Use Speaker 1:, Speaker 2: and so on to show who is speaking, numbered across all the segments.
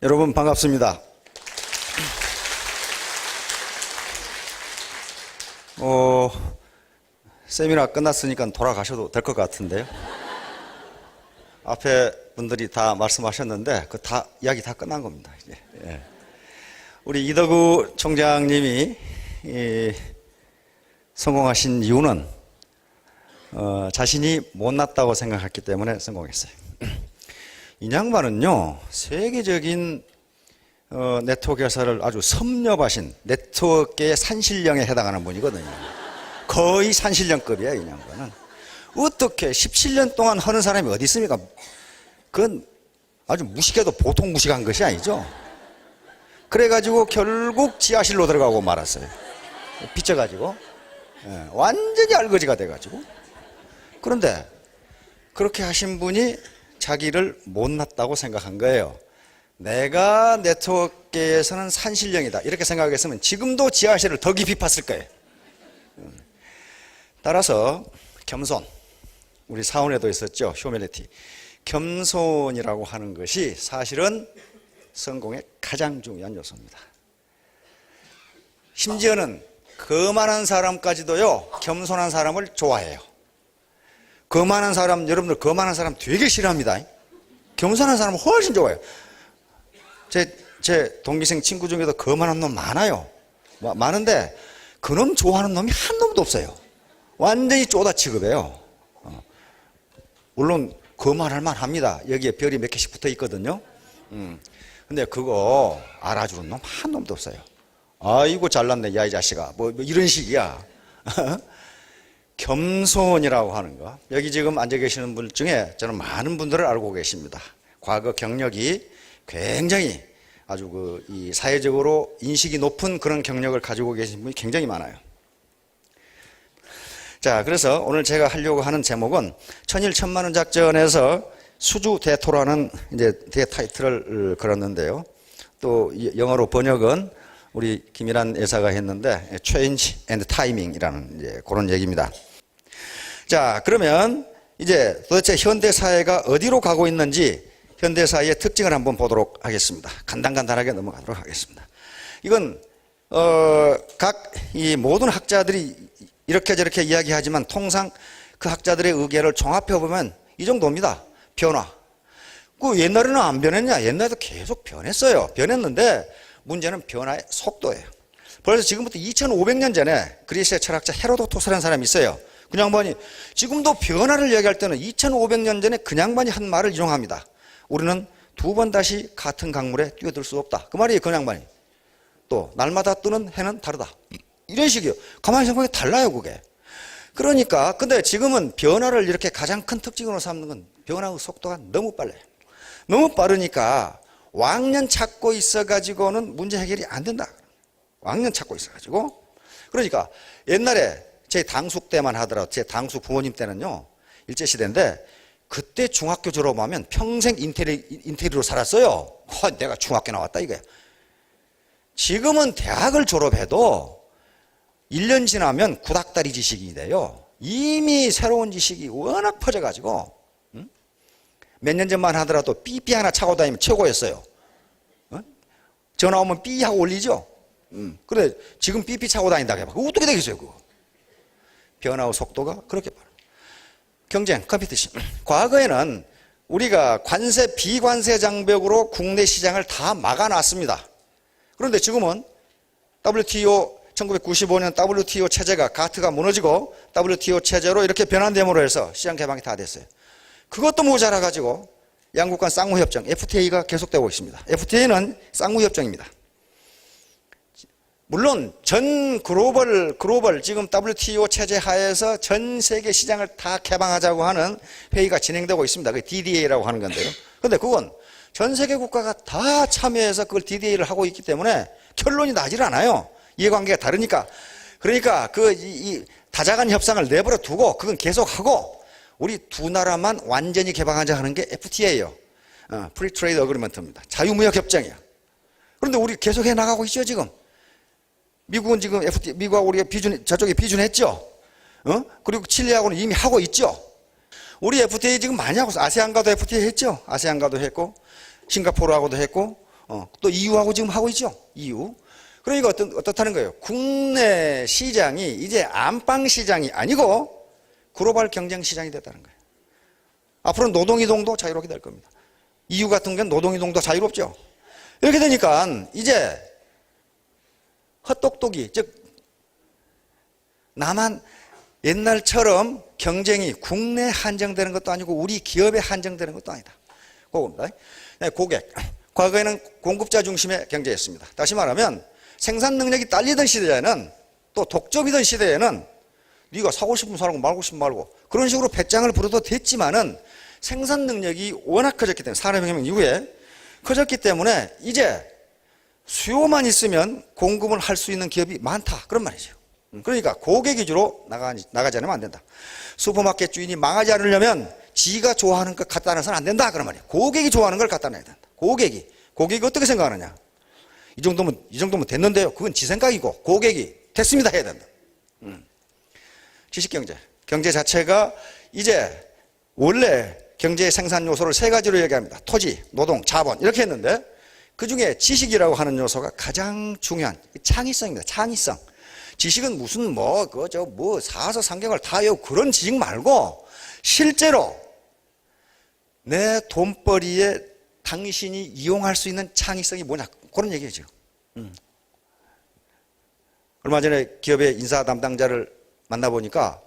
Speaker 1: 여러분 반갑습니다. 세미나 끝났으니까 돌아가셔도 될 것 같은데요. 앞에 분들이 다 말씀하셨는데 이야기 다 끝난 겁니다. 이제. 예. 우리 이덕우 총장님이 성공하신 이유는 자신이 못났다고 생각했기 때문에 성공했어요. 이 양반은요, 세계적인 네트워크 회사를 아주 섭렵하신 네트워크의 산신령에 해당하는 분이거든요. 거의 산신령급이에요, 이 양반은. 어떻게 17년 동안 하는 사람이 어디 있습니까? 그건 아주 무식해도 보통 무식한 것이 아니죠. 그래가지고 결국 지하실로 들어가고 말았어요. 빚져가지고. 완전히 알거지가 돼가지고. 그런데 그렇게 하신 분이 자기를 못났다고 생각한 거예요. 내가 네트워크에서는 산신령이다 이렇게 생각했으면 지금도 지하실을 더 깊이 팠을 거예요. 따라서 겸손, 우리 사원에도 있었죠. 휴머니티. 겸손이라고 하는 것이 사실은 성공의 가장 중요한 요소입니다. 심지어는 거만한 사람까지도요, 겸손한 사람을 좋아해요. 거만한 사람, 여러분들 거만한 사람 되게 싫어합니다. 겸손한 사람은 훨씬 좋아해요. 제 동기생 친구 중에도 거만한 놈 많아요. 많은데 그놈 좋아하는 놈이 한 놈도 없어요. 완전히 쪼다 취급해요. 물론 거만할 만합니다. 여기에 별이 몇 개씩 붙어 있거든요. 근데 그거 알아주는 놈 한 놈도 없어요. 아이고 잘났네 야 이 자식아, 뭐 이런 식이야. 겸손이라고 하는 거, 여기 지금 앉아 계시는 분 중에 저는 많은 분들을 알고 계십니다. 과거 경력이 굉장히 아주 이 사회적으로 인식이 높은 그런 경력을 가지고 계신 분이 굉장히 많아요. 자, 그래서 오늘 제가 하려고 하는 제목은 천일 천만원 작전에서 수주대토라는 이제 타이틀을 걸었는데요. 또 영어로 번역은 우리 김일환 여사가 했는데 Change and Timing이라는 이제 그런 얘기입니다. 자, 그러면 이제 도대체 현대 사회가 어디로 가고 있는지 현대 사회의 특징을 한번 보도록 하겠습니다. 간단하게 넘어가도록 하겠습니다. 이건 각 이 모든 학자들이 이렇게 저렇게 이야기하지만 통상 그 학자들의 의견을 종합해 보면 이 정도입니다. 변화. 그 옛날에는 안 변했냐? 옛날에도 계속 변했어요. 변했는데 문제는 변화의 속도예요. 벌써 지금부터 2500년 전에 그리스의 철학자 헤로도토스라는 사람이 있어요. 그 양반이 지금도 변화를 얘기할 때는 2500년 전에 그 양반이 한 말을 인용합니다. 우리는 두 번 다시 같은 강물에 뛰어들 수 없다. 그 말이에요, 그 양반이. 또 날마다 뜨는 해는 다르다. 이런 식이에요. 가만히 생각해 달라요, 그게. 그러니까 근데 지금은 변화를 이렇게 가장 큰 특징으로 삼는 건 변화의 속도가 너무 빨라요. 너무 빠르니까 왕년 찾고 있어가지고는 문제 해결이 안 된다. 왕년 찾고 있어가지고. 그러니까 옛날에 제 당숙 때만 하더라도 제 당숙 부모님 때는요, 일제시대인데 그때 중학교 졸업하면 평생 인테리어로 살았어요. 내가 중학교 나왔다 이거야. 지금은 대학을 졸업해도 1년 지나면 구닥다리 지식이 돼요. 이미 새로운 지식이 워낙 퍼져가지고 몇 년 전만 하더라도 삐삐 하나 차고 다니면 최고였어요. 전화 오면 삐 하고 올리죠. 그래 지금 삐삐 차고 다닌다고 해봐. 그거 어떻게 되겠어요, 그거. 변화의 속도가 그렇게 빠르다. 경쟁, 컴피티션. 과거에는 우리가 관세, 비관세 장벽으로 국내 시장을 다 막아놨습니다. 그런데 지금은 WTO 1995년 WTO 체제가 가트가 무너지고 WTO 체제로 이렇게 변환됨으로 해서 시장 개방이 다 됐어요. 그것도 모자라 가지고 양국 간 쌍무협정 FTA가 계속되고 있습니다. FTA는 쌍무협정입니다. 물론 전 글로벌 지금 WTO 체제 하에서 전 세계 시장을 다 개방하자고 하는 회의가 진행되고 있습니다. 그게 DDA라고 하는 건데요. 그런데 그건 전 세계 국가가 다 참여해서 그걸 DDA를 하고 있기 때문에 결론이 나질 않아요. 이해관계가 다르니까. 그러니까 이 다자간 협상을 내버려 두고 그건 계속하고 우리 두 나라만 완전히 개방하자 하는 게 FTA예요. Free Trade Agreement입니다. 자유무역 협정이야. 그런데 우리 계속해 나가고 있죠, 지금. 미국은 지금 미국하고 우리가 저쪽에 비준했죠. 그리고 칠레하고는 이미 하고 있죠. 우리 FTA 지금 많이 하고 있어요. 아세안과도 FTA 했죠. 아세안과도 했고, 싱가포르하고도 했고, 또 EU하고 지금 하고 있죠. EU. 그러니까 어떻다는 거예요? 국내 시장이 이제 안방 시장이 아니고 글로벌 경쟁 시장이 됐다는 거예요. 앞으로 노동이동도 자유롭게 될 겁니다. EU 같은 경우는 노동이동도 자유롭죠. 이렇게 되니까 이제 헛똑똑이, 즉 나만 옛날처럼 경쟁이 국내에 한정되는 것도 아니고 우리 기업에 한정되는 것도 아니다. 그겁니다. 네, 고객. 과거에는 공급자 중심의 경제였습니다. 다시 말하면 생산 능력이 딸리던 시대에는 또 독점이던 시대에는 네가 사고 싶으면 사고 말고 싶으면 말고 그런 식으로 배짱을 부려도 됐지만은 생산 능력이 워낙 커졌기 때문에 산업혁명 이후에 커졌기 때문에 이제 수요만 있으면 공급을 할 수 있는 기업이 많다. 그런 말이죠. 그러니까 고객 위주로 나가지 않으면 안 된다. 슈퍼마켓 주인이 망하지 않으려면 지가 좋아하는 것 갖다 놔서는 안 된다. 그런 말이에요. 고객이 좋아하는 걸 갖다 놔야 된다. 고객이 어떻게 생각하느냐. 이 정도면 됐는데요. 그건 지 생각이고 고객이 됐습니다 해야 된다. 지식경제. 경제 자체가 이제 원래 경제의 생산 요소를 세 가지로 얘기합니다. 토지, 노동, 자본 이렇게 했는데 그중에 지식이라고 하는 요소가 가장 중요한 창의성입니다. 창의성. 지식은 무슨 사서 상경을 다 외우고 그런 지식 말고 실제로 내 돈벌이에 당신이 이용할 수 있는 창의성이 뭐냐 그런 얘기죠. 얼마 전에 기업의 인사 담당자를 만나보니까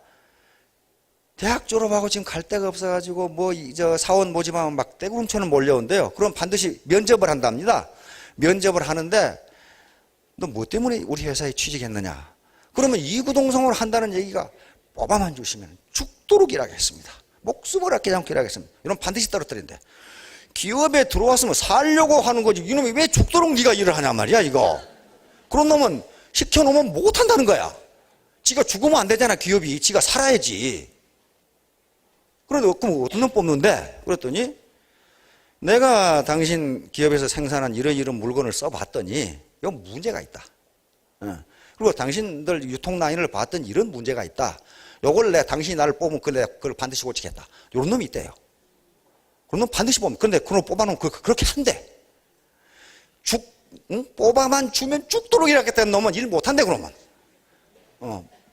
Speaker 1: 대학 졸업하고 지금 갈 데가 없어가지고 사원 모집하면 막 떼구름처럼 몰려온대요. 그럼 반드시 면접을 한답니다. 면접을 하는데 너 뭐 때문에 우리 회사에 취직했느냐? 그러면 이구동성으로 한다는 얘기가 뽑아만 주시면 죽도록 일하겠습니다. 목숨을 아끼지 않고 일하겠습니다. 이런 반드시 떨어뜨린대. 기업에 들어왔으면 살려고 하는 거지. 이놈이 왜 죽도록 네가 일을 하냐 말이야 이거. 그런 놈은 시켜놓으면 못한다는 거야. 지가 죽으면 안 되잖아. 기업이. 지가 살아야지. 그런데 그럼 어떤 놈 뽑는데? 그랬더니 내가 당신 기업에서 생산한 이런 물건을 써봤더니 이거 문제가 있다. 그리고 당신들 유통 라인을 봤더니 이런 문제가 있다. 요걸 당신이 나를 뽑으면 그걸 반드시 고치겠다. 이런 놈이 있대요. 그런 놈 반드시 뽑으면. 근데 그놈 뽑아놓으면 그렇게 한대. 뽑아만 주면 죽도록 일하겠다는 놈은 일 못한대 그러면.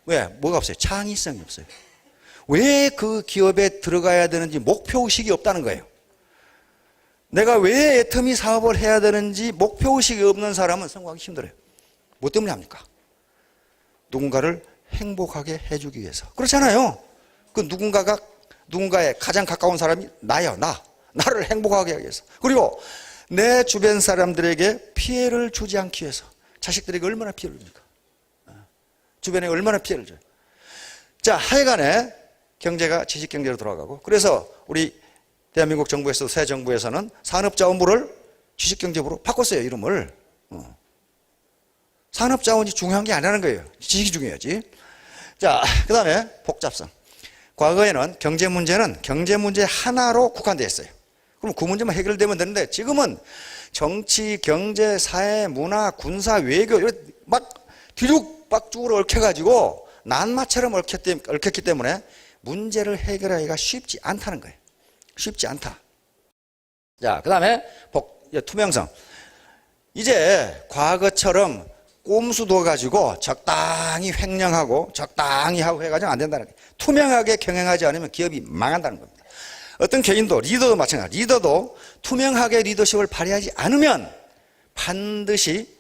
Speaker 1: 왜? 뭐가 없어요? 창의성이 없어요. 왜 그 기업에 들어가야 되는지 목표의식이 없다는 거예요. 내가 왜 애터미 사업을 해야 되는지 목표의식이 없는 사람은 성공하기 힘들어요. 뭐 때문에 합니까? 누군가를 행복하게 해주기 위해서. 그렇잖아요. 그 누군가의 가장 가까운 사람이 나예요. 나를 행복하게 하기 위해서. 그리고 내 주변 사람들에게 피해를 주지 않기 위해서. 자식들에게 얼마나 피해를 줍니까? 주변에 얼마나 피해를 줘요. 자, 하여간에 경제가 지식경제로 돌아가고, 그래서 우리 대한민국 정부에서, 새 정부에서는 산업자원부를 지식경제부로 바꿨어요, 이름을. 산업자원이 중요한 게 아니라는 거예요. 지식이 중요하지. 자, 그 다음에 복잡성. 과거에는 경제 문제는 경제 문제 하나로 국한되어 있어요. 그럼 그 문제만 해결되면 되는데 지금은 정치, 경제, 사회, 문화, 군사, 외교 이렇게 막 뒤죽박죽으로 얽혀가지고 난마처럼 얽혔기 때문에 문제를 해결하기가 쉽지 않다는 거예요. 쉽지 않다. 자, 그 다음에 투명성. 이제 과거처럼 꼼수 둬가지고 적당히 횡령하고 적당히 하고 해가지고 안 된다는 거예요. 투명하게 경영하지 않으면 기업이 망한다는 겁니다. 어떤 개인도, 리더도 마찬가지. 리더도 투명하게 리더십을 발휘하지 않으면 반드시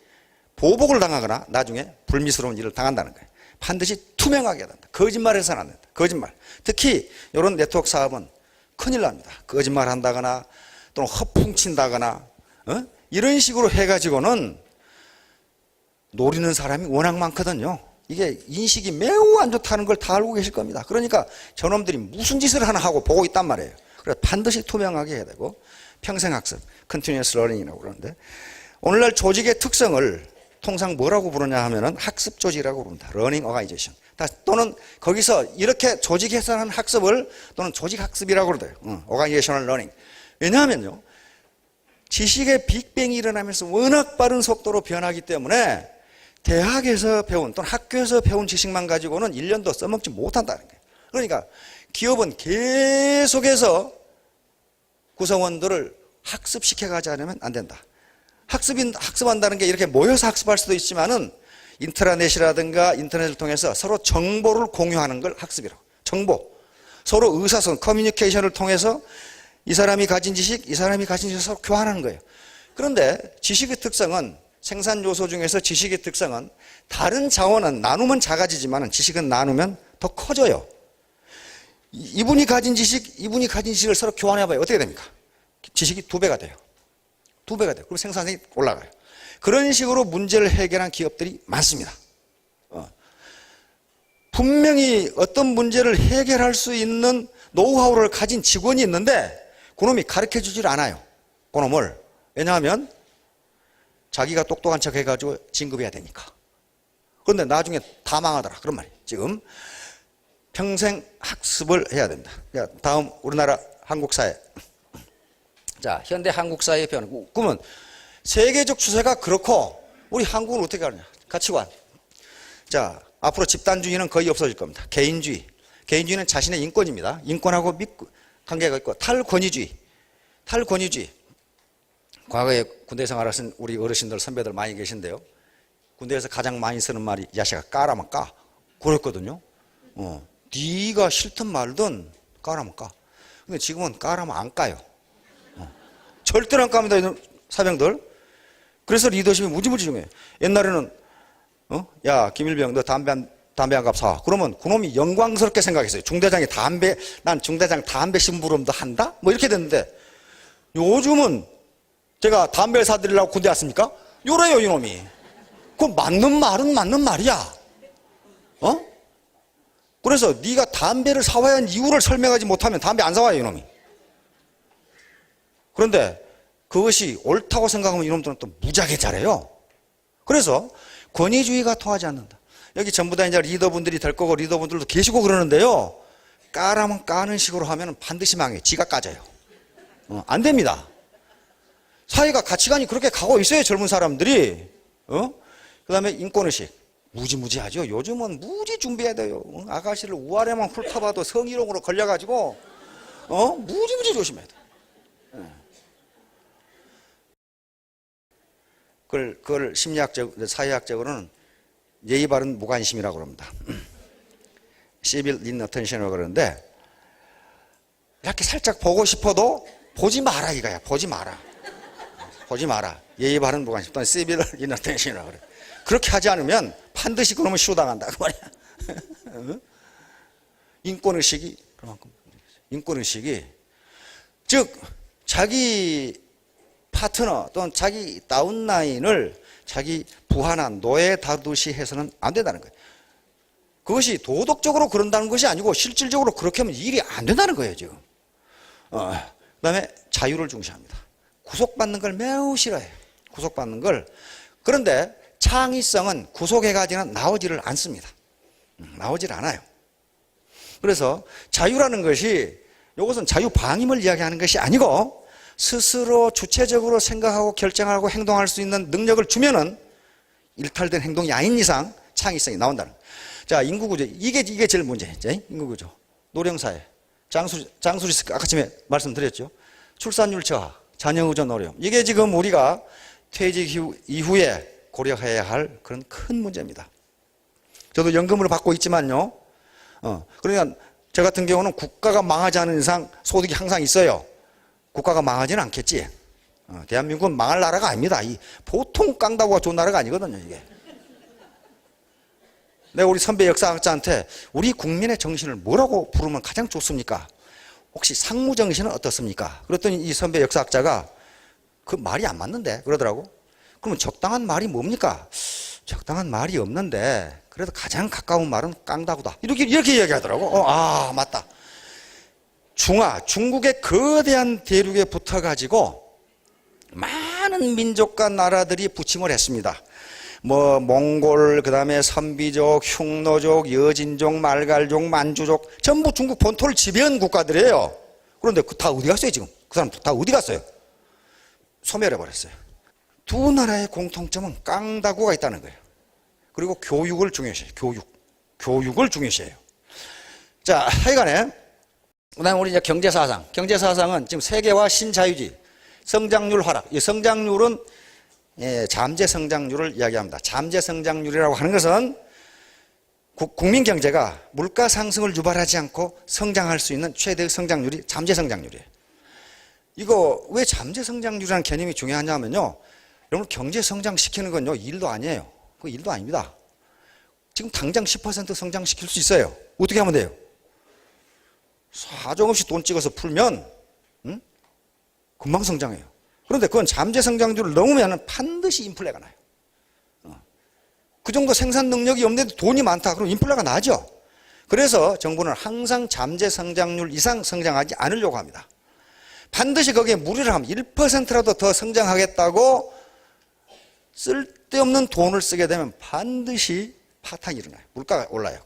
Speaker 1: 보복을 당하거나 나중에 불미스러운 일을 당한다는 거예요. 반드시 투명하게 해야 된다. 거짓말해서는 안 된다. 거짓말. 특히 이런 네트워크 사업은 큰일 납니다. 거짓말 한다거나 또는 허풍친다거나 이런 식으로 해가지고는 노리는 사람이 워낙 많거든요. 이게 인식이 매우 안 좋다는 걸 다 알고 계실 겁니다. 그러니까 저놈들이 무슨 짓을 하나 하고 보고 있단 말이에요. 그래서 반드시 투명하게 해야 되고, 평생학습, Continuous Learning이라고 그러는데, 오늘날 조직의 특성을 통상 뭐라고 부르냐 하면은 학습 조직이라고 부릅니다. Learning Organization. 또는 거기서 이렇게 조직에서 하는 학습을 또는 조직 학습이라고 그러대요. Organizational Learning. 왜냐하면요, 지식의 빅뱅이 일어나면서 워낙 빠른 속도로 변하기 때문에 대학에서 배운 또는 학교에서 배운 지식만 가지고는 1년도 써먹지 못한다는 거예요. 그러니까 기업은 계속해서 구성원들을 학습시켜가지 않으면 안 된다. 학습한다는 게 이렇게 모여서 학습할 수도 있지만은 인트라넷이라든가 인터넷을 통해서 서로 정보를 공유하는 걸 학습이라고. 정보. 서로 의사소통, 커뮤니케이션을 통해서 이 사람이 가진 지식, 이 사람이 가진 지식을 서로 교환하는 거예요. 그런데 지식의 특성은, 생산 요소 중에서 지식의 특성은 다른 자원은 나누면 작아지지만 지식은 나누면 더 커져요. 이분이 가진 지식, 이분이 가진 지식을 서로 교환해봐요. 어떻게 됩니까? 지식이 2배가 돼요. 2배가 돼요. 그리고 생산성이 올라가요. 그런 식으로 문제를 해결한 기업들이 많습니다. 분명히 어떤 문제를 해결할 수 있는 노하우를 가진 직원이 있는데 그놈이 가르쳐 주질 않아요. 그놈을. 왜냐하면 자기가 똑똑한 척 해가지고 진급해야 되니까. 그런데 나중에 다 망하더라. 그런 말이에요. 지금 평생 학습을 해야 된다. 자, 다음 우리나라 한국 사회. 자, 현대 한국 사회의 변화. 그러면 세계적 추세가 그렇고 우리 한국은 어떻게 하느냐. 가치관. 자, 앞으로 집단주의는 거의 없어질 겁니다. 개인주의. 개인주의는 자신의 인권입니다. 인권하고 관계가 있고 탈권위주의. 탈권위주의. 과거에 군대 생활하신 우리 어르신들 선배들 많이 계신데요. 군대에서 가장 많이 쓰는 말이 야시가 까라면 까. 그랬거든요. 네가 싫든 말든 까라면 까. 근데 지금은 까라면 안 까요. 절대로 안 깝니다. 사병들. 그래서 리더십이 무지무지 중요해요. 옛날에는 야 김일병 너 담배 한 갑 사. 그러면 그놈이 영광스럽게 생각했어요. 중대장이 난 중대장 담배 심부름도 한다? 뭐 이렇게 됐는데 요즘은 제가 담배를 사드리려고 군대 왔습니까? 요래요 이놈이. 그 맞는 말은 맞는 말이야. 그래서 네가 담배를 사와야 하는 이유를 설명하지 못하면 담배 안 사와요 이놈이. 그런데 그것이 옳다고 생각하면 이놈들은 또 무지하게 잘해요. 그래서 권위주의가 통하지 않는다. 여기 전부 다 이제 리더분들이 될 거고 리더분들도 계시고 그러는데요. 까라면 까는 식으로 하면 반드시 망해. 지가 까져요. 안 됩니다. 사회가 가치관이 그렇게 가고 있어요. 젊은 사람들이. 그 다음에 인권의식. 무지무지하죠. 요즘은 무지 준비해야 돼요. 아가씨를 우아래만 훑어봐도 성희롱으로 걸려가지고 무지무지 조심해야 돼. 그걸 심리학적, 사회학적으로는 예의 바른 무관심이라고 그럽니다. Civil inattention이라고 그러는데 이렇게 살짝 보고 싶어도 보지 마라 이거야. 보지 마라. 보지 마라. 예의 바른 무관심 또는 Civil inattention이라고 그래. 그렇게 하지 않으면 반드시 그놈은 시우당한다 그 말이야. 인권의식이 그만큼 인권의식이 즉 자기 파트너 또는 자기 다운라인을 자기 부하나 노예 다루듯이 해서는 안 된다는 거예요. 그것이 도덕적으로 그런다는 것이 아니고 실질적으로 그렇게 하면 일이 안 된다는 거예요 지금. 그 다음에 자유를 중시합니다. 구속받는 걸 매우 싫어해요. 구속받는 걸. 그런데 창의성은 구속해가지고는 나오지를 않습니다. 나오질 않아요. 그래서 자유라는 것이 이것은 자유방임을 이야기하는 것이 아니고 스스로 주체적으로 생각하고 결정하고 행동할 수 있는 능력을 주면은 일탈된 행동이 아닌 이상 창의성이 나온다는 거예요. 자, 인구구조. 이게 제일 문제죠. 인구구조. 노령사회. 장수리스크. 아까 전에 말씀드렸죠. 출산율 저하, 자녀의존 어려움. 이게 지금 우리가 퇴직 이후에 고려해야 할 그런 큰 문제입니다. 저도 연금을 받고 있지만요. 그러니까 저 같은 경우는 국가가 망하지 않은 이상 소득이 항상 있어요. 국가가 망하지는 않겠지. 대한민국은 망할 나라가 아닙니다. 이 보통 깡다구가 좋은 나라가 아니거든요, 이게. 내가 우리 선배 역사학자한테 우리 국민의 정신을 뭐라고 부르면 가장 좋습니까? 혹시 상무정신은 어떻습니까? 그랬더니 이 선배 역사학자가 그 말이 안 맞는데 그러더라고. 그러면 적당한 말이 뭡니까? 적당한 말이 없는데 그래도 가장 가까운 말은 깡다구다. 이렇게 이야기하더라고. 맞다. 중국의 거대한 대륙에 붙어가지고 많은 민족과 나라들이 부침을 했습니다. 몽골, 그 다음에 선비족, 흉노족, 여진족, 말갈족, 만주족 전부 중국 본토를 지배한 국가들이에요. 그런데 다 어디 갔어요 지금? 그 사람 다 어디 갔어요? 소멸해버렸어요. 두 나라의 공통점은 깡다구가 있다는 거예요. 그리고 교육을 중요시해요. 교육을 중요시해요. 자, 하여간에 그 다음에 우리 이제 경제사상. 경제사상은 지금 세계화 신자유주의, 성장률 하락. 이 성장률은 잠재 성장률을 이야기합니다. 잠재 성장률이라고 하는 것은 국민 경제가 물가 상승을 유발하지 않고 성장할 수 있는 최대의 성장률이 잠재 성장률이에요. 이거 왜 잠재 성장률이라는 개념이 중요하냐면요. 여러분 경제 성장시키는 건요 일도 아니에요. 그 일도 아닙니다. 지금 당장 10% 성장시킬 수 있어요. 어떻게 하면 돼요? 사정없이 돈 찍어서 풀면 금방 성장해요. 그런데 그건 잠재 성장률을 넘으면 반드시 인플레가 나요. 그 정도 생산 능력이 없는데 돈이 많다. 그럼 인플레가 나죠. 그래서 정부는 항상 잠재 성장률 이상 성장하지 않으려고 합니다. 반드시 거기에 무리를 하면 1%라도 더 성장하겠다고 쓸데없는 돈을 쓰게 되면 반드시 파탄이 일어나요. 물가가 올라요.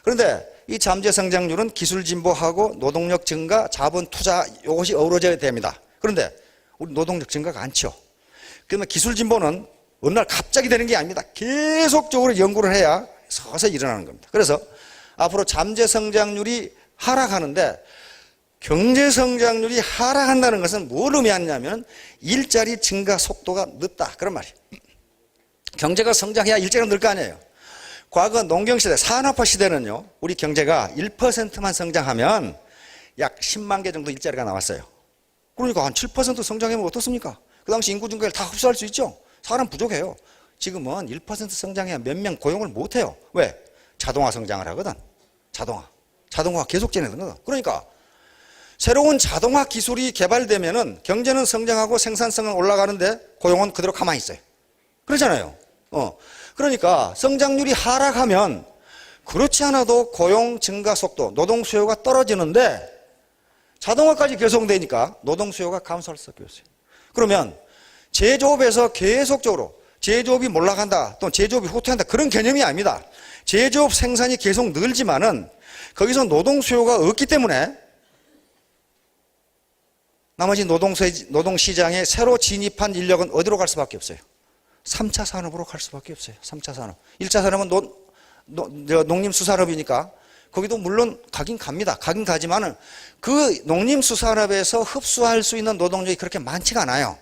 Speaker 1: 그런데 이 잠재 성장률은 기술 진보하고 노동력 증가, 자본 투자 이것이 어우러져야 됩니다. 그런데 우리 노동력 증가가 않죠. 그러면 기술 진보는 어느 날 갑자기 되는 게 아닙니다. 계속적으로 연구를 해야 서서히 일어나는 겁니다. 그래서 앞으로 잠재 성장률이 하락하는데 경제 성장률이 하락한다는 것은 뭘 의미하냐면 일자리 증가 속도가 늦다 그런 말이에요. 경제가 성장해야 일자리가 늘 거 아니에요. 과거 농경시대, 산업화 시대는요 우리 경제가 1%만 성장하면 약 10만 개 정도 일자리가 나왔어요. 그러니까 한 7% 성장하면 어떻습니까? 그 당시 인구 증가를 다 흡수할 수 있죠. 사람 부족해요. 지금은 1% 성장해야 몇 명 고용을 못해요. 왜? 자동화 성장을 하거든. 자동화 계속 진행하거든. 그러니까 새로운 자동화 기술이 개발되면은 경제는 성장하고 생산성은 올라가는데 고용은 그대로 가만히 있어요. 그렇잖아요. 그러니까 성장률이 하락하면 그렇지 않아도 고용 증가 속도, 노동 수요가 떨어지는데 자동화까지 결성되니까 노동 수요가 감소할 수밖에 없어요. 그러면 제조업에서 계속적으로 제조업이 몰락한다 또는 제조업이 후퇴한다 그런 개념이 아닙니다. 제조업 생산이 계속 늘지만은 거기서 노동 수요가 없기 때문에 나머지 노동시장에 새로 진입한 인력은 어디로 갈 수밖에 없어요? 3차 산업으로 갈 수밖에 없어요. 3차 산업. 1차 산업은 농림수산업이니까 거기도 물론 가긴 갑니다. 가긴 가지만은 그 농림수산업에서 흡수할 수 있는 노동력이 그렇게 많지가 않아요.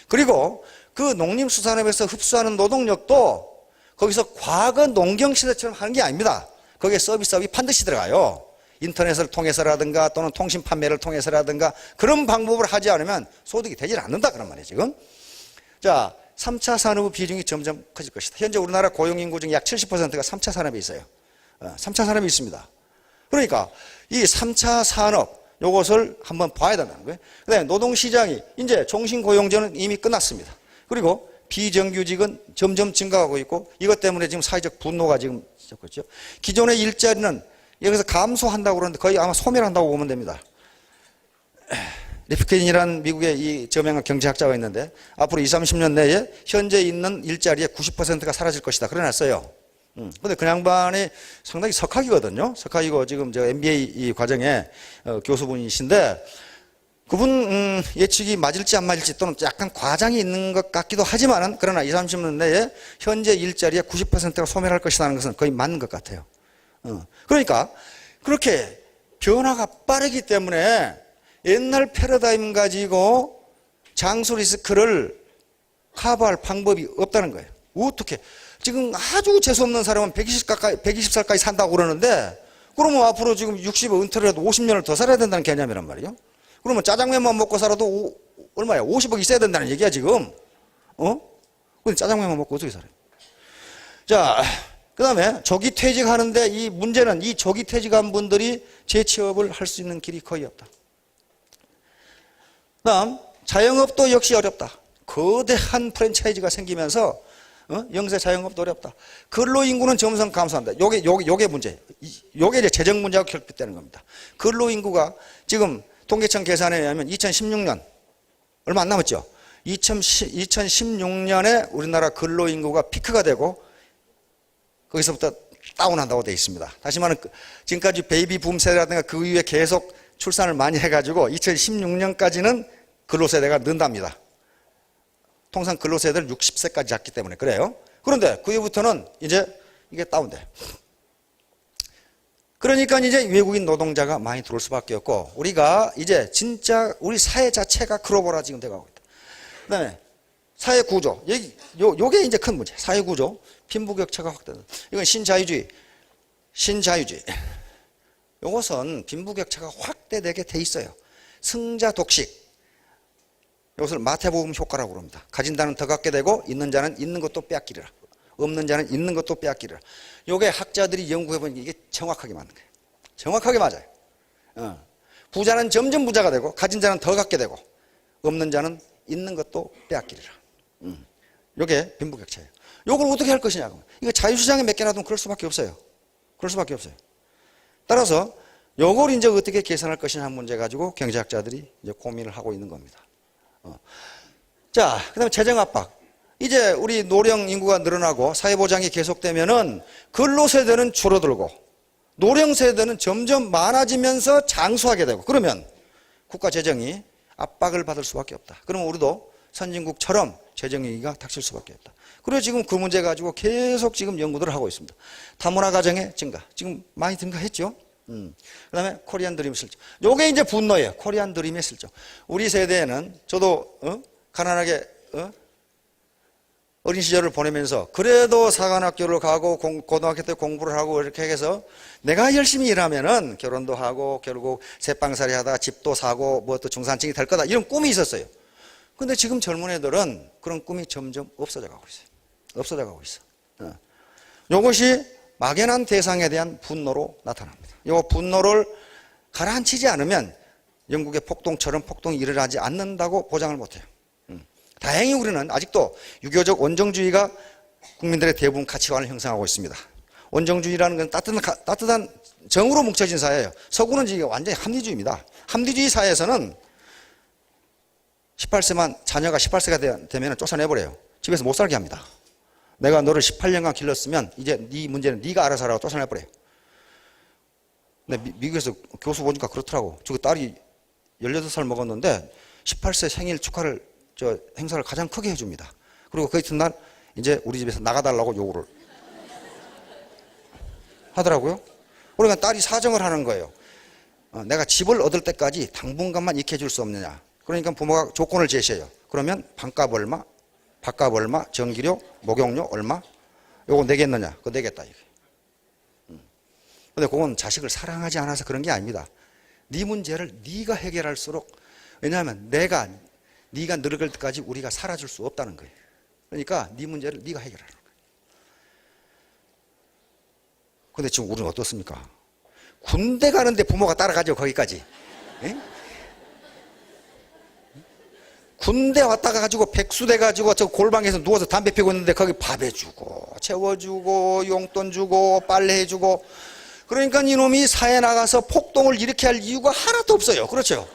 Speaker 1: 그리고 그 농림수산업에서 흡수하는 노동력도 거기서 과거 농경시대처럼 하는 게 아닙니다. 거기에 서비스업이 반드시 들어가요. 인터넷을 통해서라든가 또는 통신 판매를 통해서라든가 그런 방법을 하지 않으면 소득이 되질 않는다 그런 말이에요 지금. 자, 3차 산업의 비중이 점점 커질 것이다. 현재 우리나라 고용인구 중 약 70%가 3차 산업에 있어요. 3차 산업이 있습니다. 그러니까 이 3차 산업 요것을 한번 봐야 된다는 거예요. 그다음에 노동시장이 이제 종신고용제는 이미 끝났습니다. 그리고 비정규직은 점점 증가하고 있고 이것 때문에 지금 사회적 분노가 지금 시작했죠. 기존의 일자리는 여기서 감소한다고 그러는데 거의 아마 소멸한다고 보면 됩니다. 리프킨이라는 미국의 이 저명한 경제학자가 있는데 앞으로 20, 30년 내에 현재 있는 일자리의 90%가 사라질 것이다. 그래놨어요. 근데 그 양반이 상당히 석학이거든요. 석학이고 지금 저 MBA 이 과정에 교수분이신데 그분 예측이 맞을지 안 맞을지 또는 약간 과장이 있는 것 같기도 하지만은 그러나 20, 30년 내에 현재 일자리의 90%가 소멸할 것이라는 것은 거의 맞는 것 같아요. 그러니까 그렇게 변화가 빠르기 때문에 옛날 패러다임 가지고 장수 리스크를 커버할 방법이 없다는 거예요. 어떻게? 지금 아주 재수없는 사람은 120살까지 산다고 그러는데 그러면 앞으로 지금 60에 은퇴를 해도 50년을 더 살아야 된다는 개념이란 말이에요. 그러면 짜장면만 먹고 살아도 얼마야? 50억 있어야 된다는 얘기야 지금. 근데 짜장면만 먹고 어떻게 살아요? 자, 그 다음에 조기 퇴직하는데 이 문제는 이 조기 퇴직한 분들이 재취업을 할 수 있는 길이 거의 없다. 그 다음 자영업도 역시 어렵다. 거대한 프랜차이즈가 생기면서 영세 자영업도 어렵다. 근로인구는 점점 감소한다. 요게 문제. 요게 이제 재정 문제하고 결핍되는 겁니다. 근로인구가 지금 통계청 계산에 의하면 2016년 얼마 안 남았죠. 2016년에 우리나라 근로인구가 피크가 되고 거기서부터 다운한다고 되어 있습니다. 다시 말하면 지금까지 베이비 붐 세대라든가 그 이후에 계속 출산을 많이 해가지고 2016년까지는 근로세대가 는답니다. 통상 근로세대를 60세까지 잡기 때문에 그래요. 그런데 그 이후부터는 이제 이게 다운돼. 그러니까 이제 외국인 노동자가 많이 들어올 수밖에 없고 우리가 이제 진짜 우리 사회 자체가 글로벌화 지금 돼가고 있다. 그 다음에 사회 구조. 요게 이제 큰 문제. 사회 구조. 빈부격차가 확대된다. 이건 신자유주의. 요것은 빈부격차가 확대되게 돼 있어요. 승자 독식. 이것을 마태복음 효과라고 합니다. 가진 자는 더 갖게 되고 있는 자는 있는 것도 빼앗기리라. 없는 자는 있는 것도 빼앗기리라. 요게 학자들이 연구해 보니까 이게 정확하게 맞는 거예요. 정확하게 맞아요. 부자는 점점 부자가 되고 가진 자는 더 갖게 되고 없는 자는 있는 것도 빼앗기리라. 요게 빈부격차예요. 요걸 어떻게 할 것이냐. 이거 자유시장에 맡겨놔두면 그럴 수밖에 없어요. 그럴 수밖에 없어요. 따라서 요걸 이제 어떻게 계산할 것이냐 한 문제 가지고 경제학자들이 이제 고민을 하고 있는 겁니다. 자, 그 다음에 재정 압박. 이제 우리 노령 인구가 늘어나고 사회보장이 계속되면은 근로세대는 줄어들고 노령세대는 점점 많아지면서 장수하게 되고 그러면 국가 재정이 압박을 받을 수밖에 없다. 그러면 우리도 선진국처럼 재정위기가 닥칠 수밖에 없다. 그래서 지금 그 문제 가지고 계속 지금 연구들을 하고 있습니다. 다문화 가정의 증가. 지금 많이 증가했죠? 그 다음에 코리안 드림 실정. 요게 이제 분노예요. 코리안 드림의 실정. 우리 세대에는 저도, 가난하게, 어린 시절을 보내면서 그래도 사관학교를 가고 고등학교 때 공부를 하고 이렇게 해서 내가 열심히 일하면은 결혼도 하고 결국 새빵살이 하다가 집도 사고 뭐 또 중산층이 될 거다. 이런 꿈이 있었어요. 근데 지금 젊은 애들은 그런 꿈이 점점 없어져 가고 있어요. 없어져 가고 있어. 요것이 막연한 대상에 대한 분노로 나타납니다. 요 분노를 가라앉히지 않으면 영국의 폭동처럼 폭동이 일어나지 않는다고 보장을 못해요. 다행히 우리는 아직도 유교적 원정주의가 국민들의 대부분 가치관을 형성하고 있습니다. 원정주의라는 건 따뜻한 정으로 뭉쳐진 사회예요. 서구는 지금 완전히 합리주의입니다. 합리주의 사회에서는 18세만 자녀가 18세가 되면 쫓아내버려요. 집에서 못 살게 합니다. 내가 너를 18년간 길렀으면 이제 네 문제는 네가 알아서 하라고 쫓아내버려요. 근데 미국에서 교수 보니까 그렇더라고. 저 딸이 18살 먹었는데 18세 생일 축하를 행사를 가장 크게 해줍니다. 그리고 그 이튿날 이제 우리 집에서 나가달라고 요구를 하더라고요. 그러니까 딸이 사정을 하는 거예요. 내가 집을 얻을 때까지 당분간만 익혀줄 수 없느냐. 그러니까 부모가 조건을 제시해요. 그러면 방값 얼마, 밥값 얼마, 전기료, 목욕료 얼마, 요거 내겠느냐. 그거 내겠다. 이게. 근데 그건 자식을 사랑하지 않아서 그런 게 아닙니다. 네 문제를 네가 해결할수록, 왜냐하면 네가 늙을 때까지 우리가 살아줄 수 없다는 거예요. 그러니까 네 문제를 네가 해결하는 거예요. 근데 지금 우리는 어떻습니까? 군대 가는데 부모가 따라가죠, 거기까지. 에? 군대 왔다가 가지고 백수돼 가지고 저 골방에서 누워서 담배 피고 있는데 거기 밥 해주고 채워주고 용돈 주고 빨래 해주고, 그러니까 이놈이 사회에 나가서 폭동을 일으켜 할 이유가 하나도 없어요. 그렇죠?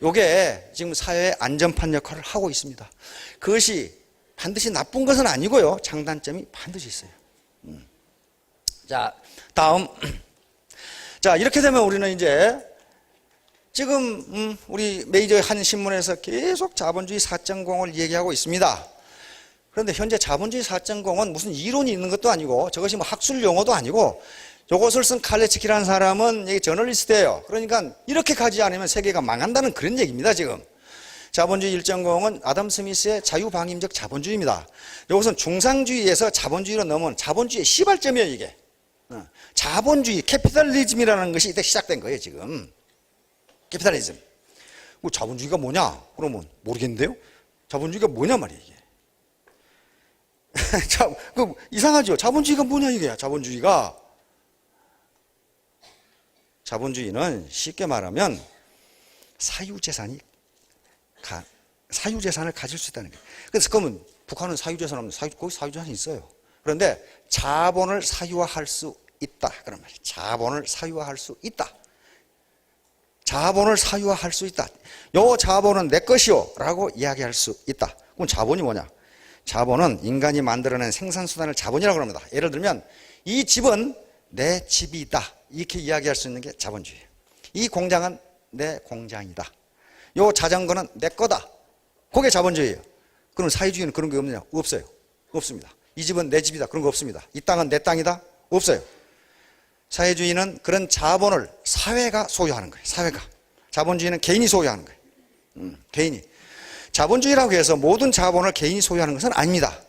Speaker 1: 요게 지금 사회의 안전판 역할을 하고 있습니다. 그것이 반드시 나쁜 것은 아니고요. 장단점이 반드시 있어요. 자, 다음. 자, 이렇게 되면 우리는 이제 지금 우리 메이저 한 신문에서 계속 자본주의 4.0을 얘기하고 있습니다. 그런데 현재 자본주의 4.0은 무슨 이론이 있는 것도 아니고 저것이 뭐 학술 용어도 아니고, 이것을 쓴 칼레츠키라는 사람은 이게 저널리스트예요. 그러니까 이렇게 가지 않으면 세계가 망한다는 그런 얘기입니다. 지금 자본주의 1.0은 아담 스미스의 자유방임적 자본주의입니다. 이것은 중상주의에서 자본주의로 넘은 자본주의의 시발점이에요. 이게 자본주의, 캐피탈리즘이라는 것이 이때 시작된 거예요. 지금 캐피탈리즘. 자본주의가 뭐냐? 그러면 모르겠는데요. 자본주의가 뭐냐 말이에요. 이게 이상하죠. 자본주의가 뭐냐 이게. 자본주의는 쉽게 말하면 사유재산을 가질 수 있다는 거예요. 그래서 그러면 북한은 사유재산 없는, 거기 사유재산이 있어요. 그런데 자본을 사유화할 수 있다. 그런 말이에요. 자본을 사유화할 수 있다. 자본을 사유화할 수 있다. 요 자본은 내 것이요 라고 이야기할 수 있다. 그럼 자본이 뭐냐? 자본은 인간이 만들어낸 생산수단을 자본이라고 합니다. 예를 들면 이 집은 내 집이다. 이렇게 이야기할 수 있는 게 자본주의예요. 이 공장은 내 공장이다. 요 자전거는 내 거다. 그게 자본주의예요. 그럼 사회주의는 그런 게 없느냐? 없어요. 없습니다. 이 집은 내 집이다. 그런 거 없습니다. 이 땅은 내 땅이다. 없어요. 사회주의는 그런 자본을 사회가 소유하는 거예요. 사회가. 자본주의는 개인이 소유하는 거예요. 개인이. 자본주의라고 해서 모든 자본을 개인이 소유하는 것은 아닙니다.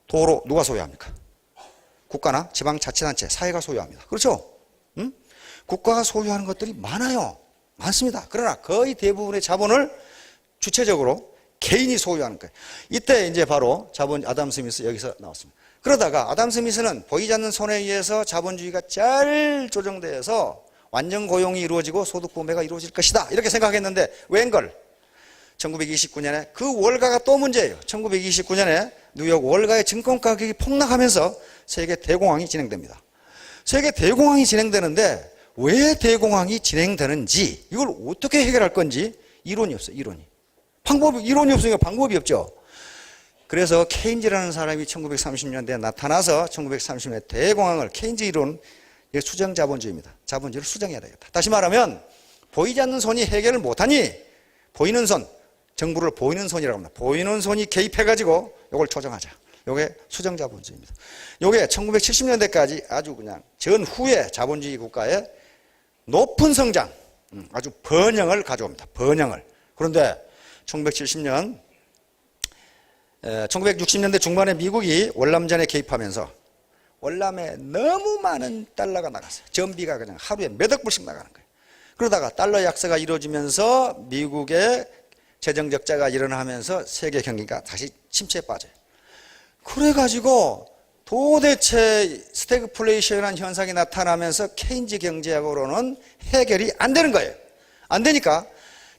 Speaker 1: 도로 누가 소유합니까? 국가나 지방자치단체, 사회가 소유합니다. 그렇죠? 국가가 소유하는 것들이 많아요. 많습니다. 그러나 거의 대부분의 자본을 주체적으로 개인이 소유하는 거예요. 이때 이제 바로 자본 아담 스미스 여기서 나왔습니다. 그러다가 아담 스미스는 보이지 않는 손에 의해서 자본주의가 잘 조정돼서 완전 고용이 이루어지고 소득 분배가 이루어질 것이다. 이렇게 생각했는데 웬걸? 1929년에 그 월가가 또 문제예요. 1929년에 뉴욕 월가의 증권 가격이 폭락하면서 세계 대공황이 진행됩니다. 세계 대공황이 진행되는데 왜 대공황이 진행되는지 이걸 어떻게 해결할 건지 이론이 없어요. 이론이 없으니까 방법이 없죠. 그래서 케인즈라는 사람이 1930년대에 나타나서 1930년대 대공황을 케인즈 이론 수정 자본주의입니다. 자본주의를 수정해야 되겠다. 다시 말하면 보이지 않는 손이 해결을 못하니 보이는 손, 정부를 보이는 손이라고 합니다. 보이는 손이 개입해가지고 이걸 조정하자. 이게 수정 자본주의입니다. 이게 1970년대까지 아주 그냥 전후의 자본주의 국가의 높은 성장, 아주 번영을 가져옵니다. 번영을. 그런데 1960년대 중반에 미국이 월남전에 개입하면서 월남에 너무 많은 달러가 나갔어요. 전비가 그냥 하루에 몇억 불씩 나가는 거예요. 그러다가 달러 약세가 이루어지면서 미국의 재정 적자가 일어나면서 세계 경기가 다시 침체에 빠져요. 그래가지고 도대체 스태그플레이션이라는 현상이 나타나면서 케인즈 경제학으로는 해결이 안 되는 거예요. 안 되니까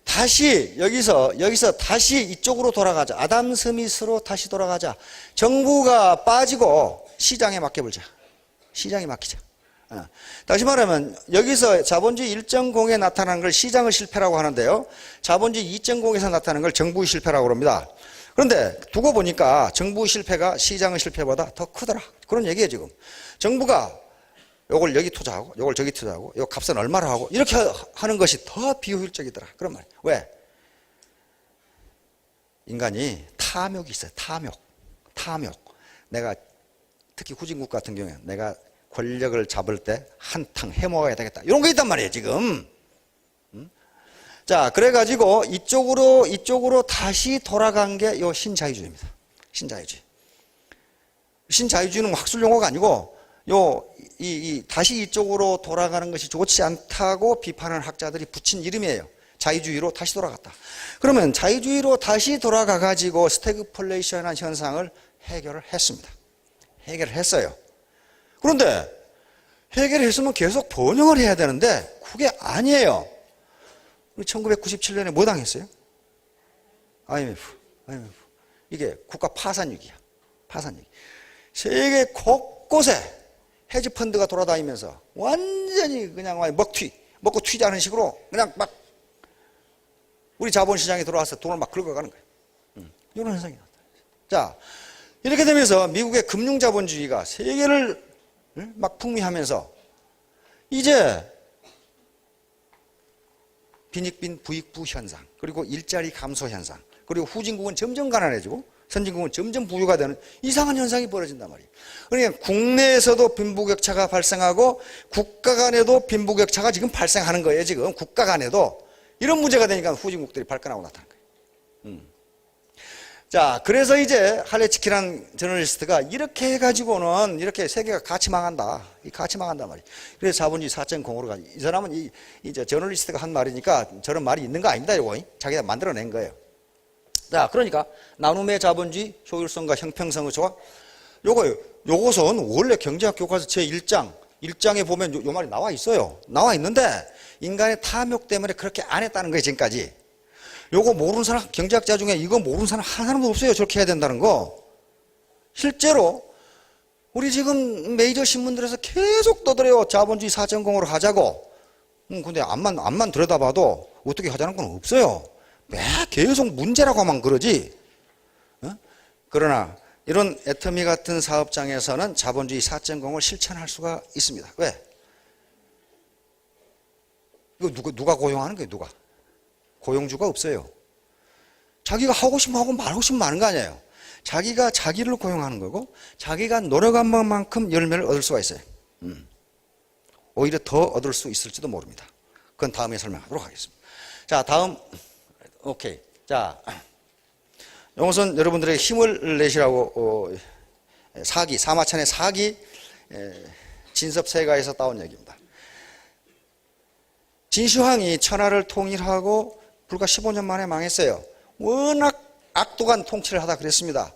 Speaker 1: 다시 여기서 다시 이쪽으로 돌아가자. 아담 스미스로 다시 돌아가자. 정부가 빠지고 시장에 맡겨보자. 시장에 맡기자. 다시 말하면 여기서 자본주의 1.0에 나타나는 걸 시장의 실패라고 하는데요. 자본주의 2.0에서 나타나는 걸 정부의 실패라고 합니다. 그런데 두고 보니까 정부의 실패가 시장의 실패보다 더 크더라. 그런 얘기예요 지금. 정부가 요걸 여기 투자하고 요걸 저기 투자하고 요 값은 얼마로 하고 이렇게 하는 것이 더 비효율적이더라. 그런 말이에요. 왜? 인간이 탐욕이 있어요. 탐욕. 내가 특히 후진국 같은 경우에 내가 권력을 잡을 때 한탕 해먹어야 되겠다. 이런 거 있단 말이에요, 지금. 자, 그래가지고 이쪽으로 다시 돌아간 게 요 신자유주의입니다. 신자유주의는 학술 용어가 아니고 다시 이쪽으로 돌아가는 것이 좋지 않다고 비판하는 학자들이 붙인 이름이에요. 자유주의로 다시 돌아갔다. 그러면 자유주의로 다시 돌아가가지고 스태그플레이션이라는 현상을 해결을 했습니다. 해결을 했어요. 그런데 해결했으면 계속 번영을 해야 되는데 그게 아니에요. 우리 1997년에 뭐 당했어요? IMF. 이게 국가 파산위기야. 파산위기. 세계 곳곳에 헤지펀드가 돌아다니면서 완전히 그냥 먹고 튀자는 식으로 그냥 막 우리 자본시장에 들어와서 돈을 막 긁어가는 거예요. 이런 현상이 나타나요. 자, 이렇게 되면서 미국의 금융자본주의가 세계를 막 풍미하면서 이제 빈익빈 부익부 현상, 그리고 일자리 감소 현상, 그리고 후진국은 점점 가난해지고 선진국은 점점 부유가 되는 이상한 현상이 벌어진단 말이에요. 그러니까 국내에서도 빈부격차가 발생하고 국가 간에도 빈부격차가 지금 발생하는 거예요. 지금 국가 간에도 이런 문제가 되니까 후진국들이 발끈하고 나타난 거예요. 자, 그래서 이제 할레츠키라는 저널리스트가 이렇게 해가지고는 이렇게 세계가 같이 망한다. 같이 망한단 말이에요. 그래서 자본주의 4.0으로 가지. 이 사람은 이제 저널리스트가 한 말이니까 저런 말이 있는 거 아닙니다. 요거 자기가 만들어낸 거예요. 자, 그러니까 나눔의 자본주의, 효율성과 형평성의 조화. 요것은 원래 경제학 교과서 제1장에 보면 요 말이 나와 있어요. 나와 있는데 인간의 탐욕 때문에 그렇게 안 했다는 거예요, 지금까지. 요거 모르는 사람, 경제학자 중에 이거 모르는 사람 한 사람도 없어요. 저렇게 해야 된다는 거. 실제로 우리 지금 메이저 신문들에서 계속 떠들어요. 자본주의 4.0으로 하자고. 근데 앞만 들여다봐도 어떻게 하자는 건 없어요. 매 계속 문제라고 하면 그러지. 그러나 이런 애터미 같은 사업장에서는 자본주의 4.0을 실천할 수가 있습니다. 왜? 이거 누가 고용하는 거예요? 누가? 고용주가 없어요. 자기가 하고 싶으면 하고 말하고 싶으면 마는 거 아니에요. 자기가 자기를 고용하는 거고 자기가 노력한 만큼 열매를 얻을 수가 있어요. 오히려 더 얻을 수 있을지도 모릅니다. 그건 다음에 설명하도록 하겠습니다. 자, 다음 오케이. 자, 이것은 여러분들에게 힘을 내시라고 사기, 사마천의 사기 진섭세가에서 따온 얘기입니다. 진시황이 천하를 통일하고 불과 15년 만에 망했어요. 워낙 악독한 통치를 하다 그랬습니다.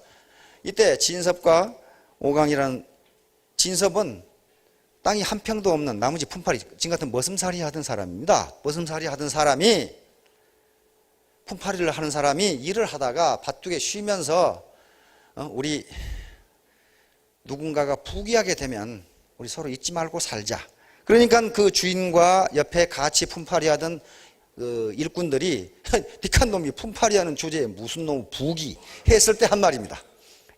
Speaker 1: 이때 진섭과 오강이라는, 진섭은 땅이 한 평도 없는 나머지 품팔이, 지금 같은 머슴살이 하던 사람입니다. 머슴살이 하던 사람이, 품팔이를 하는 사람이 일을 하다가 바둑에 쉬면서 우리 누군가가 부귀하게 되면 우리 서로 잊지 말고 살자. 그러니까 그 주인과 옆에 같이 품팔이 하던 일꾼들이 딕한 놈이 품팔이 하는 주제에 무슨 놈 부귀 했을 때 한 말입니다.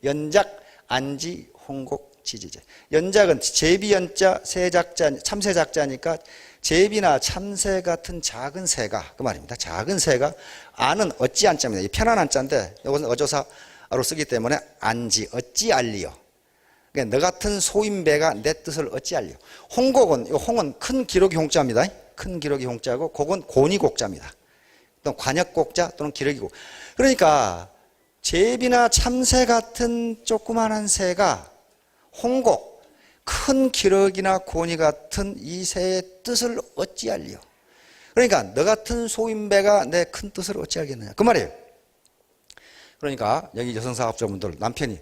Speaker 1: 연작, 안지, 홍곡, 지지제. 연작은 제비연자, 새작자, 참새작자니까 제비나 참새 같은 작은 새가, 그 말입니다. 작은 새가, 안은 어찌 안자입니다. 이 편한 안자인데 이것은 어조사로 쓰기 때문에 안지, 어찌 알리요. 그러니까 너 같은 소인배가 내 뜻을 어찌 알려. 홍곡은, 이 홍은 큰 기러기 홍자입니다. 큰 기러기 홍자고, 곡은 고니곡자입니다. 또는 관역곡자 또는 기러기곡. 그러니까 제비나 참새 같은 조그만한 새가 홍곡, 큰 기러기나 고니 같은 이 새의 뜻을 어찌 알려. 그러니까 너 같은 소인배가 내 큰 뜻을 어찌 알겠느냐, 그 말이에요. 그러니까 여기 여성사업자분들, 남편이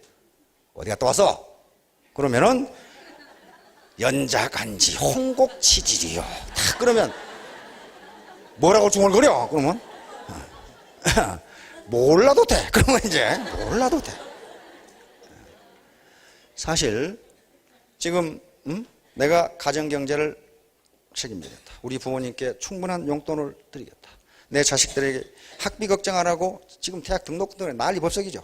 Speaker 1: 어디 갔다 왔어? 그러면은 연자간지 홍곡치질이요. 딱 그러면 뭐라고 중얼거려? 그러면 몰라도 돼. 그러면 이제 몰라도 돼. 사실 지금 내가 가정경제를 책임지겠다. 우리 부모님께 충분한 용돈을 드리겠다. 내 자식들에게 학비 걱정 안 하고, 지금 대학 등록 때문에 난리 법석이죠.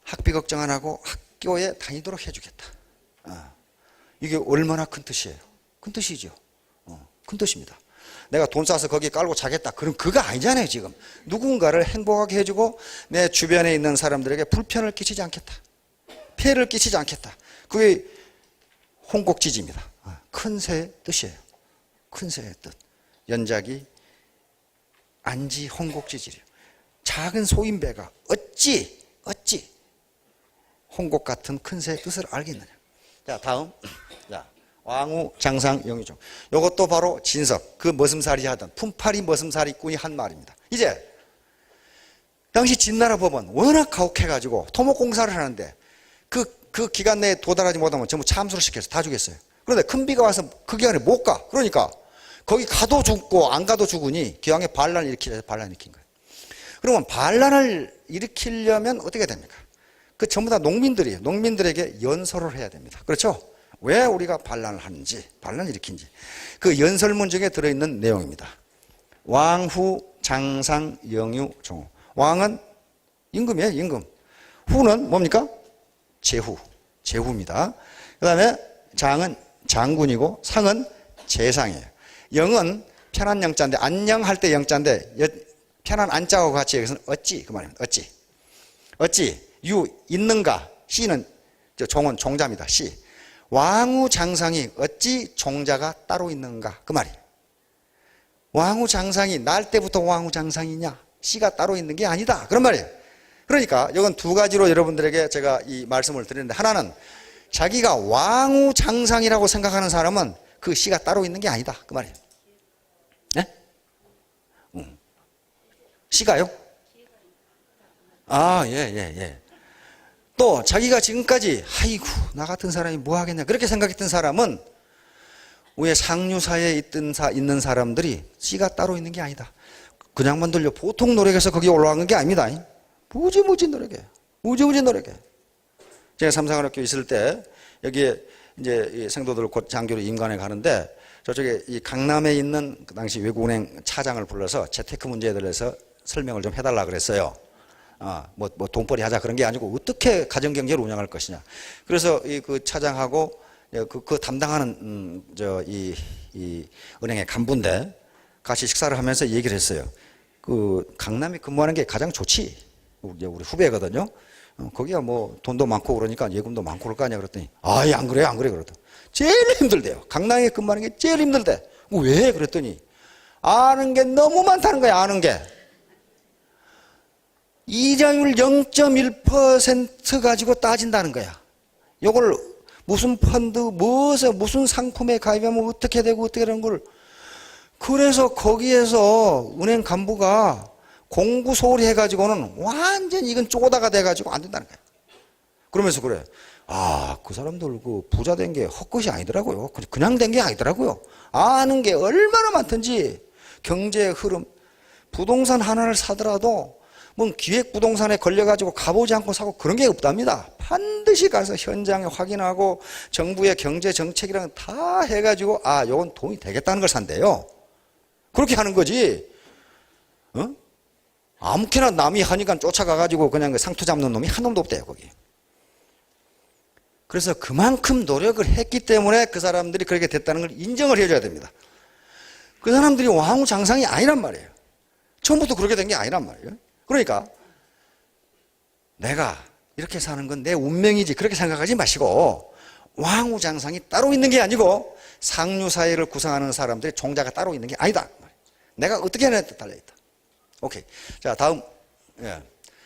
Speaker 1: 학비 걱정 안 하고 학교에 다니도록 해주겠다. 이게 얼마나 큰 뜻이에요. 큰 뜻이죠. 큰 뜻입니다. 내가 돈 싸서 거기 깔고 자겠다. 그럼 그거 아니잖아요. 지금 누군가를 행복하게 해주고 내 주변에 있는 사람들에게 불편을 끼치지 않겠다. 피해를 끼치지 않겠다. 그게 홍곡지지입니다. 큰 새의 뜻이에요. 큰 새의 뜻. 연작이 안지 홍곡지지래요. 작은 소인배가 어찌 홍곡 같은 큰 새의 뜻을 알겠느냐. 자, 다음. 자, 왕후 장상 영유종. 이것도 바로 진섭, 그 머슴살이 하던 품팔이 머슴살이꾼이 한 말입니다. 이제 당시 진나라 법은 워낙 가혹해가지고 토목공사를 하는데 그 기간 내에 도달하지 못하면 전부 참수를 시켜서 다 죽였어요. 그런데 큰 비가 와서 그 기간에 못 가. 그러니까 거기 가도 죽고 안 가도 죽으니 기왕에 반란을 일으키려서 반란을 일으킨 거예요. 그러면 반란을 일으키려면 어떻게 됩니까? 그 전부 다 농민들이에요. 농민들에게 연설을 해야 됩니다. 그렇죠? 왜 우리가 반란을 하는지, 반란을 일으킨지. 그 연설문 중에 들어있는 내용입니다. 왕후, 장상, 영유, 종후. 왕은 임금이에요, 임금. 후는 뭡니까? 제후입니다. 그 다음에 장은 장군이고, 상은 재상이에요. 영은 편한 영자인데, 안녕할 때 영자인데, 편한 안자하고 같이 여기서는 어찌, 그 말입니다. 어찌. 유, 있는가. 시는, 종은 종자입니다. 시. 왕후 장상이 어찌 종자가 따로 있는가. 그 말이에요. 왕후 장상이 날 때부터 왕후 장상이냐. 시가 따로 있는 게 아니다. 그런 말이에요. 그러니까 이건 두 가지로 여러분들에게 제가 이 말씀을 드리는데, 하나는 자기가 왕후 장상이라고 생각하는 사람은 그 시가 따로 있는 게 아니다. 그 말이에요. 네? 시가요? 예. 또 자기가 지금까지 아이고 나 같은 사람이 뭐 하겠냐 그렇게 생각했던 사람은 위에 상류사에 있는 사람들이 씨가 따로 있는 게 아니다. 그냥만 들려 보통 노력해서 거기 올라간 게 아닙니다. 무지무지 노력해. 제가 삼성학교 있을 때 여기에 이제 생도들 곧 장교로 임관에 가는데 저쪽에 이 강남에 있는 그 당시 외국은행 차장을 불러서 재테크 문제에 대해서 설명을 좀 해달라 그랬어요. 뭐 돈벌이 하자 그런 게 아니고 어떻게 가정경제를 운영할 것이냐. 그래서 그 차장하고 그 담당하는 이 은행의 간부인데 같이 식사를 하면서 얘기를 했어요. 그 강남에 근무하는 게 가장 좋지. 우리 후배거든요. 거기가 뭐 돈도 많고 그러니까 예금도 많고 그럴 거 아니야 그랬더니 아예 안 그래 그러더라고요. 제일 힘들대요. 강남에 근무하는 게 제일 힘들대. 왜? 그랬더니 아는 게 너무 많다는 거야. 아는 게. 이자율 0.1% 가지고 따진다는 거야. 요걸 무슨 펀드, 무슨 상품에 가입하면 어떻게 되고 어떻게 되는 걸. 그래서 거기에서 은행 간부가 공부 소홀히 해가지고는 완전히 이건 쪼다가 돼가지고 안 된다는 거야. 그러면서 그래. 그 사람들 그 부자 된 게 헛것이 아니더라고요. 그냥 된 게 아니더라고요. 아는 게 얼마나 많든지 경제의 흐름, 부동산 하나를 사더라도 뭐 기획부동산에 걸려가지고 가보지 않고 사고 그런 게 없답니다. 반드시 가서 현장에 확인하고 정부의 경제정책이랑 다 해가지고 요건 돈이 되겠다는 걸 산대요. 그렇게 하는 거지. 아무렇게나 남이 하니까 쫓아가가지고 그냥 그 상투 잡는 놈이 한 놈도 없대요, 거기. 그래서 그만큼 노력을 했기 때문에 그 사람들이 그렇게 됐다는 걸 인정을 해줘야 됩니다. 그 사람들이 왕후장상이 아니란 말이에요. 처음부터 그렇게 된 게 아니란 말이에요. 그러니까 내가 이렇게 사는 건 내 운명이지 그렇게 생각하지 마시고 왕후장상이 따로 있는 게 아니고 상류사회를 구성하는 사람들의 종자가 따로 있는 게 아니다. 내가 어떻게 하느냐에 달려있다. 오케이. 자, 다음. 예.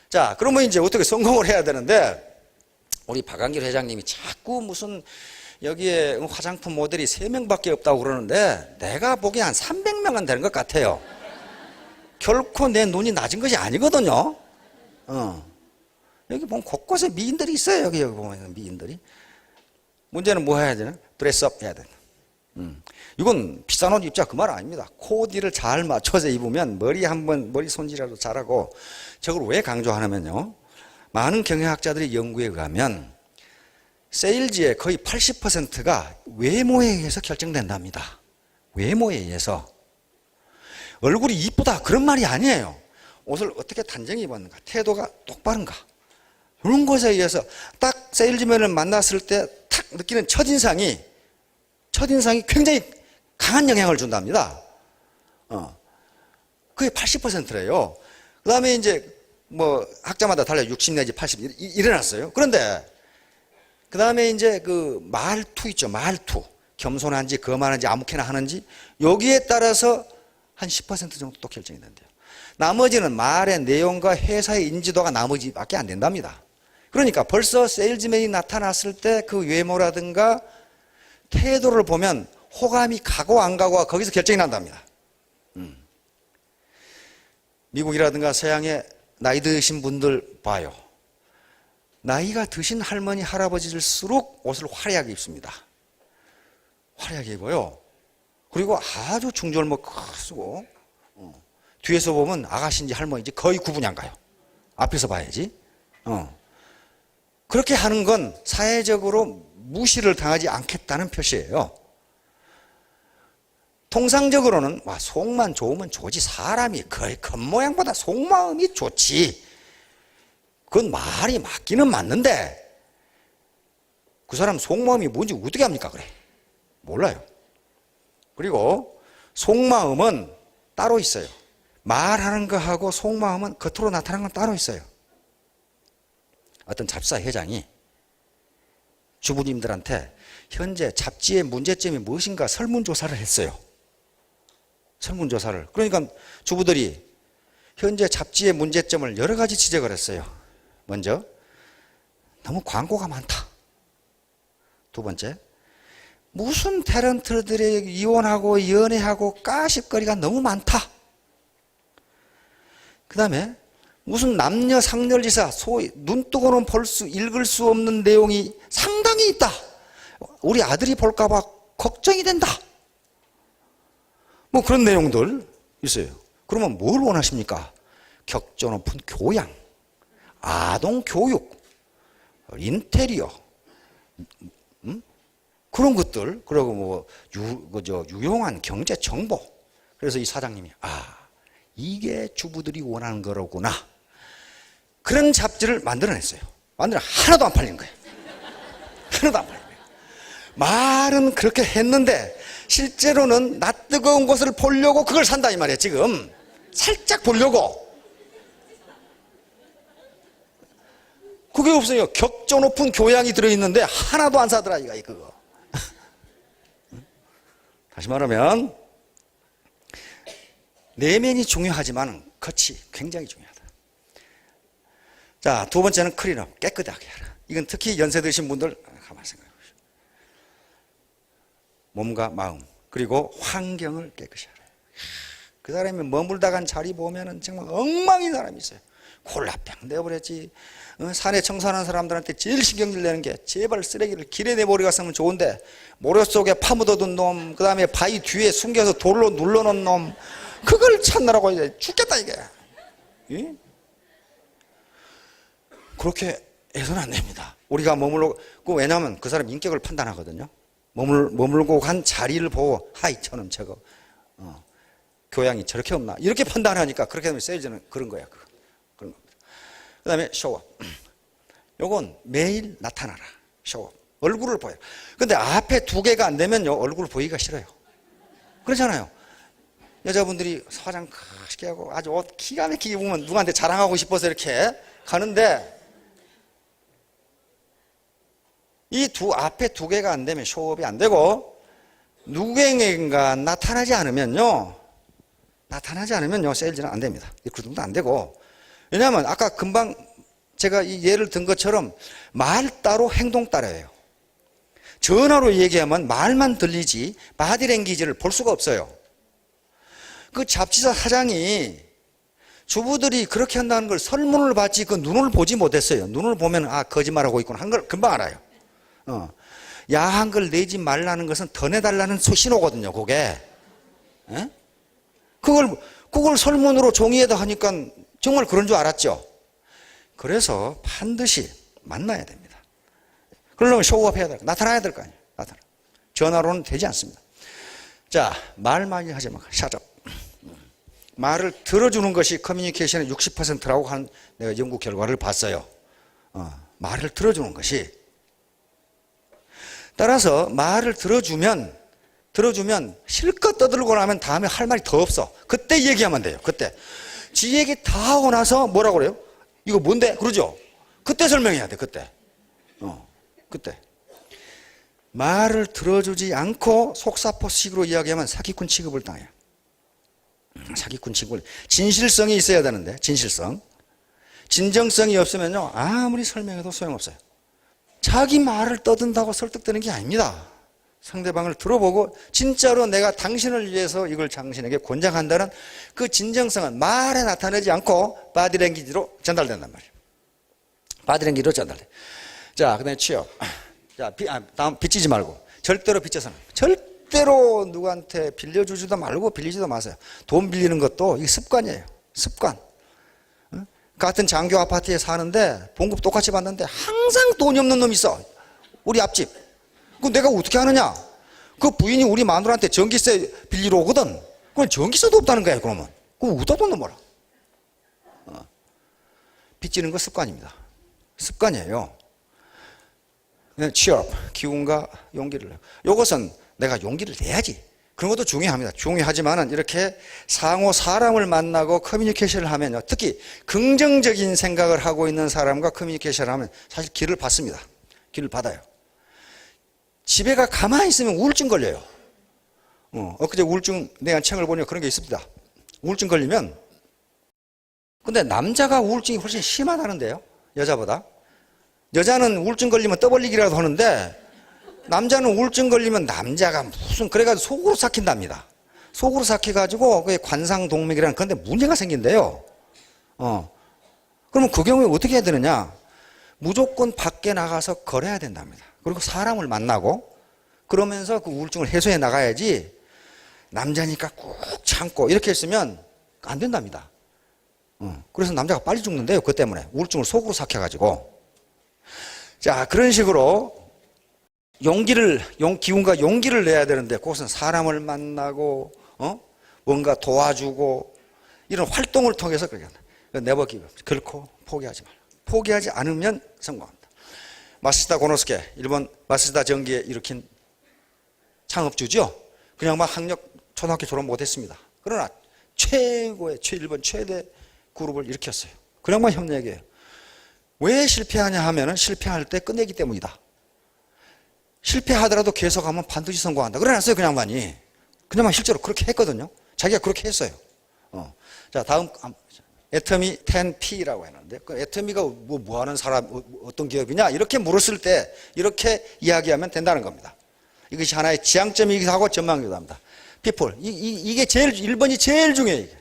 Speaker 1: 자, 그러면 이제 어떻게 성공을 해야 되는데 우리 박한길 회장님이 자꾸 무슨 여기에 화장품 모델이 3명밖에 없다고 그러는데 내가 보기에 한 300명은 되는 것 같아요. 결코 내 눈이 낮은 것이 아니거든요. 여기 보면 곳곳에 미인들이 있어요. 여기 보면 미인들이. 문제는 뭐 해야 되나? 드레스업 해야 된다. 이건 비싼 옷 입자 그 말 아닙니다. 코디를 잘 맞춰서 입으면 머리 손질이라도 잘하고. 저걸 왜 강조하냐면요. 많은 경영학자들의 연구에 의하면 세일즈의 거의 80%가 외모에 의해서 결정된답니다. 외모에 의해서. 얼굴이 이쁘다 그런 말이 아니에요. 옷을 어떻게 단정히 입었는가, 태도가 똑바른가, 이런 것에 의해서 딱 세일즈맨을 만났을 때 탁 느끼는 첫인상이 굉장히 강한 영향을 준답니다. 그게 80%래요. 그 다음에 이제 뭐 학자마다 달라 60 내지 80 일어났어요. 그런데 그 다음에 이제 그 말투 있죠. 말투. 겸손한지 거만한지 아무렇게나 하는지 여기에 따라서 한 10% 정도 또 결정이 된대요. 나머지는 말의 내용과 회사의 인지도가 나머지밖에 안 된답니다. 그러니까 벌써 세일즈맨이 나타났을 때 그 외모라든가 태도를 보면 호감이 가고 안 가고가 거기서 결정이 난답니다. 미국이라든가 서양의 나이 드신 분들 봐요. 나이가 드신 할머니 할아버지일수록 옷을 화려하게 입습니다. 화려하게 입어요. 그리고 아주 중절모 쓰고 뒤에서 보면 아가씨인지 할머니인지 거의 구분이 안 가요. 앞에서 봐야지. 그렇게 하는 건 사회적으로 무시를 당하지 않겠다는 표시예요. 통상적으로는 속만 좋으면 좋지, 사람이 거의 겉모양보다 속마음이 좋지. 그건 말이 맞기는 맞는데 그 사람 속마음이 뭔지 어떻게 합니까? 그래 몰라요. 그리고 속마음은 따로 있어요. 말하는 거하고 속마음은 겉으로 나타나는 건 따로 있어요. 어떤 잡사 회장이 주부님들한테 현재 잡지의 문제점이 무엇인가 설문조사를 했어요. 설문조사를. 그러니까 주부들이 현재 잡지의 문제점을 여러 가지 지적을 했어요. 먼저 너무 광고가 많다. 두 번째, 무슨 탤런트들이 이혼하고 연애하고 까십거리가 너무 많다. 그 다음에 무슨 남녀 상렬지사, 소위 눈 뜨고는 읽을 수 없는 내용이 상당히 있다. 우리 아들이 볼까봐 걱정이 된다. 뭐 그런 내용들 있어요. 그러면 뭘 원하십니까? 격조 높은 교양, 아동 교육, 인테리어, 그런 것들, 그리고 뭐 유용한 경제 정보. 그래서 이 사장님이 이게 주부들이 원하는 거로구나. 그런 잡지를 만들어냈어요. 하나도 안 팔린 거예요. 하나도 안 팔린 거예요. 말은 그렇게 했는데 실제로는 낯 뜨거운 것을 보려고 그걸 산다 이 말이에요. 지금 살짝 보려고. 그게 없어요. 격조 높은 교양이 들어있는데 하나도 안 사더라 이거 그거. 다시 말하면 내면이 중요하지만 겉이 굉장히 중요하다. 자, 두 번째는 클린업, 깨끗하게 하라. 이건 특히 연세 드신 분들 가만히 생각해 보시죠. 몸과 마음 그리고 환경을 깨끗이 하라. 그 사람이 머물다 간 자리 보면은 정말 엉망인 사람이 있어요. 콜라병 내버렸지. 산에 청소하는 사람들한테 제일 신경질 내는 게 제발 쓰레기를 길에 내버려 갔으면 좋은데 모래 속에 파묻어둔 놈, 그 다음에 바위 뒤에 숨겨서 돌로 눌러놓은 놈, 그걸 찾느라고 이제 죽겠다 이게. 예? 그렇게 해서는 안 됩니다. 우리가 머물고, 왜냐하면 그 사람 인격을 판단하거든요. 머물고 간 자리를 보고 하이 저놈 저거 교양이 저렇게 없나 이렇게 판단하니까 그렇게 되면 세일즈는 그런 거야. 그런 겁니다. 그 다음에 쇼업. 요건 매일 나타나라. 쇼업. 얼굴을 보여. 근데 앞에 두 개가 안 되면요 얼굴 보이기가 싫어요. 그렇잖아요. 여자분들이 화장 크게 하고 아주 옷 기가 막히게 입으면 누구한테 자랑하고 싶어서 이렇게 가는데 이 앞에 두 개가 안 되면 쇼업이 안 되고 누구에게인가 나타나지 않으면요 세일즈는 안 됩니다. 리크루트도 안 되고. 왜냐하면 아까 금방 제가 이 예를 든 것처럼 말 따로 행동 따라예요. 전화로 얘기하면 말만 들리지 바디랭귀지를 볼 수가 없어요. 그 잡지사 사장이 주부들이 그렇게 한다는 걸 설문을 봤지 그 눈을 보지 못했어요. 눈을 보면 거짓말하고 있구나 한 걸 금방 알아요. 야한 걸 내지 말라는 것은 더 내달라는 신호거든요. 그게. 에? 그걸 설문으로 종이에다 하니까 정말 그런 줄 알았죠. 그래서 반드시 만나야 됩니다. 그러려면 쇼업 해야 될 거, 나타나야 될 거 아니에요. 전화로는 되지 않습니다. 자, 말 많이 하지 마. 샷업. 말을 들어주는 것이 커뮤니케이션의 60%라고 한 내가 연구 결과를 봤어요. 말을 들어주는 것이. 따라서 말을 들어주면 실컷 떠들고 나면 다음에 할 말이 더 없어. 그때 얘기하면 돼요. 그때. 지 얘기 다 하고 나서 뭐라고 그래요? 이거 뭔데? 그러죠? 그때 설명해야 돼. 그때. 그때. 말을 들어주지 않고 속사포식으로 이야기하면 사기꾼 취급을 당해요. 사기꾼 취급을. 진실성이 있어야 되는데, 진실성. 진정성이 없으면요, 아무리 설명해도 소용없어요. 자기 말을 떠든다고 설득되는 게 아닙니다. 상대방을 들어보고 진짜로 내가 당신을 위해서 이걸 당신에게 권장한다는 그 진정성은 말에 나타내지 않고 바디랭귀지로 전달된단 말이에요. 바디랭귀지로 전달돼. 자, 그 다음에 취업. 자, 다음 빚지지 말고. 절대로 빚져서는. 절대로 누구한테 빌려주지도 말고 빌리지도 마세요. 돈 빌리는 것도 이게 습관이에요. 습관. 같은 장교 아파트에 사는데 봉급 똑같이 받는데 항상 돈이 없는 놈이 있어. 우리 앞집. 그 내가 어떻게 하느냐? 그 부인이 우리 마누라한테 전기세 빌리러 오거든. 그건 전기세도 없다는 거야, 그러면. 그럼 어디다 돈 넣어라? 빚지는 거 습관입니다. 습관이에요. 취업, 기운과 용기를 내요. 이것은 내가 용기를 내야지. 그런 것도 중요합니다. 중요하지만은 이렇게 상호 사람을 만나고 커뮤니케이션을 하면요. 특히 긍정적인 생각을 하고 있는 사람과 커뮤니케이션을 하면 사실 길을 받습니다. 길을 받아요. 집에 가만히 있으면 우울증 걸려요. 엊그제 우울증 내가 책을 보니까 그런 게 있습니다. 우울증 걸리면 근데 남자가 우울증이 훨씬 심하다는데요. 여자보다. 여자는 우울증 걸리면 떠벌리기라도 하는데 남자는 우울증 걸리면 남자가 무슨 그래가지고 속으로 삭힌답니다. 속으로 삭혀가지고 그게 관상동맥이라는 건데 문제가 생긴대요. 그러면 그 경우에 어떻게 해야 되느냐? 무조건 밖에 나가서 걸어야 된답니다. 그리고 사람을 만나고 그러면서 그 우울증을 해소해 나가야지 남자니까 꾹 참고 이렇게 했으면 안 된답니다. 그래서 남자가 빨리 죽는데요. 그것 때문에 우울증을 속으로 삭혀가지고. 자, 그런 식으로 기운과 용기를 내야 되는데 그것은 사람을 만나고 뭔가 도와주고 이런 활동을 통해서 그렇게 한다. 네버기브. 결코 포기하지 말라. 포기하지 않으면 성공합니다. 마시다 고노스케, 일본 마시다 전기에 일으킨 창업주죠. 그냥 막 초등학교 졸업 못했습니다. 그러나 일본 최대 그룹을 일으켰어요. 그냥만 협력이에요. 왜 실패하냐 하면은 실패할 때 끝내기 때문이다. 실패하더라도 계속하면 반드시 성공한다. 그래놨어요, 그냥만 실제로 그렇게 했거든요. 자기가 그렇게 했어요. 자, 다음 애터미 10P라고 했는데 그 애터미가 뭐 하는 사람 어떤 기업이냐 이렇게 물었을 때 이렇게 이야기하면 된다는 겁니다. 이것이 하나의 지향점이기도 하고 전망이기도 합니다. people 이게 제일 1번이 제일 중요해요. 이게.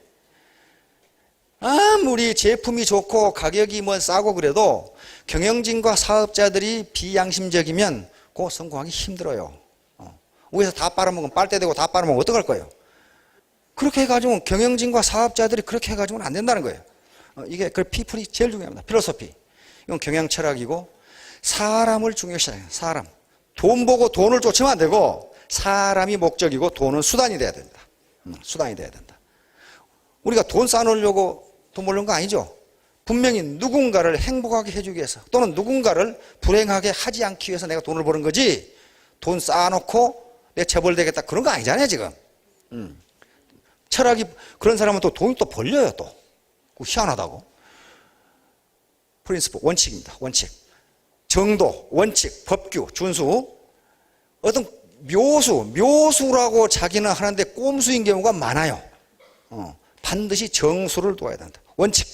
Speaker 1: 아무리 제품이 좋고 가격이 뭐 싸고 그래도 경영진과 사업자들이 비양심적이면 그거 성공하기 힘들어요. 위에서 다 빨아먹으면 빨대대고 다 빨아먹으면 어떡할 거예요? 그렇게 해가지고 경영진과 사업자들이 그렇게 해가지고는 안 된다는 거예요. 이게 그 people이 제일 중요합니다. 필로소피. 이건 경영 철학이고 사람을 중요시해요. 사람. 돈 보고 돈을 쫓으면 안 되고 사람이 목적이고 돈은 수단이 돼야 된다. 수단이 돼야 된다. 우리가 돈 쌓아놓으려고 돈 벌는 거 아니죠. 분명히 누군가를 행복하게 해주기 위해서 또는 누군가를 불행하게 하지 않기 위해서 내가 돈을 버는 거지 돈 쌓아놓고 내 재벌되겠다 그런 거 아니잖아요 지금. 철학이 그런 사람은 또 돈이 또 벌려요 또. 희한하다고. 프린시플 원칙입니다. 원칙. 정도, 원칙, 법규, 준수. 어떤 묘수라고 자기는 하는데 꼼수인 경우가 많아요. 반드시 정수를 두어야 된다. 원칙.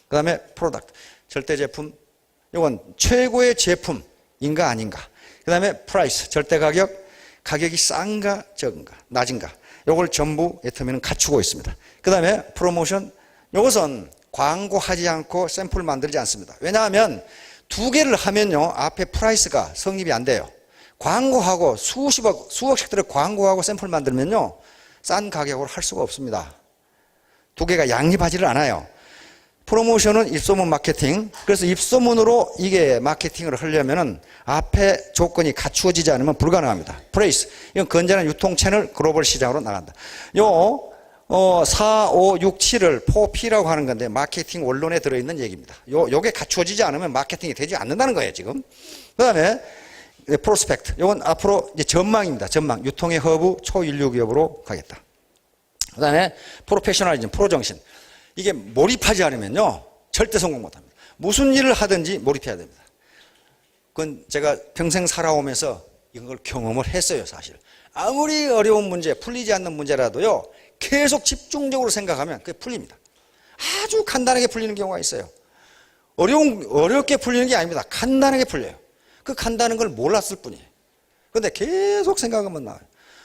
Speaker 1: 그 다음에 프로덕트. 절대 제품. 이건 최고의 제품인가 아닌가. 그 다음에 프라이스. 절대 가격. 가격이 싼가 적은가 낮은가. 이걸 전부 애터미는 갖추고 있습니다. 그 다음에 프로모션. 이것은 광고하지 않고 샘플 만들지 않습니다. 왜냐하면 두 개를 하면요 앞에 프라이스가 성립이 안 돼요. 광고하고 수억씩들을 광고하고 샘플 만들면요 싼 가격으로 할 수가 없습니다. 두 개가 양립하지를 않아요. 프로모션은 입소문 마케팅. 그래서 입소문으로 이게 마케팅을 하려면은 앞에 조건이 갖추어지지 않으면 불가능합니다. 프레이스. 이건 건전한 유통 채널 글로벌 시장으로 나간다. 4, 5, 6, 7을 4P라고 하는 건데 마케팅 원론에 들어있는 얘기입니다. 요게 갖추어지지 않으면 마케팅이 되지 않는다는 거예요, 지금. 그 다음에 프로스펙트. 요건 앞으로 이제 전망입니다. 전망. 유통의 허브 초인류 기업으로 가겠다. 그 다음에 프로페셔널리즘, 프로정신. 이게 몰입하지 않으면요, 절대 성공 못 합니다. 무슨 일을 하든지 몰입해야 됩니다. 그건 제가 평생 살아오면서 이걸 경험을 했어요, 사실. 아무리 어려운 문제, 풀리지 않는 문제라도요, 계속 집중적으로 생각하면 그게 풀립니다. 아주 간단하게 풀리는 경우가 있어요. 어렵게 풀리는 게 아닙니다. 간단하게 풀려요. 그 간단한 걸 몰랐을 뿐이에요. 그런데 계속 생각하면 나와요.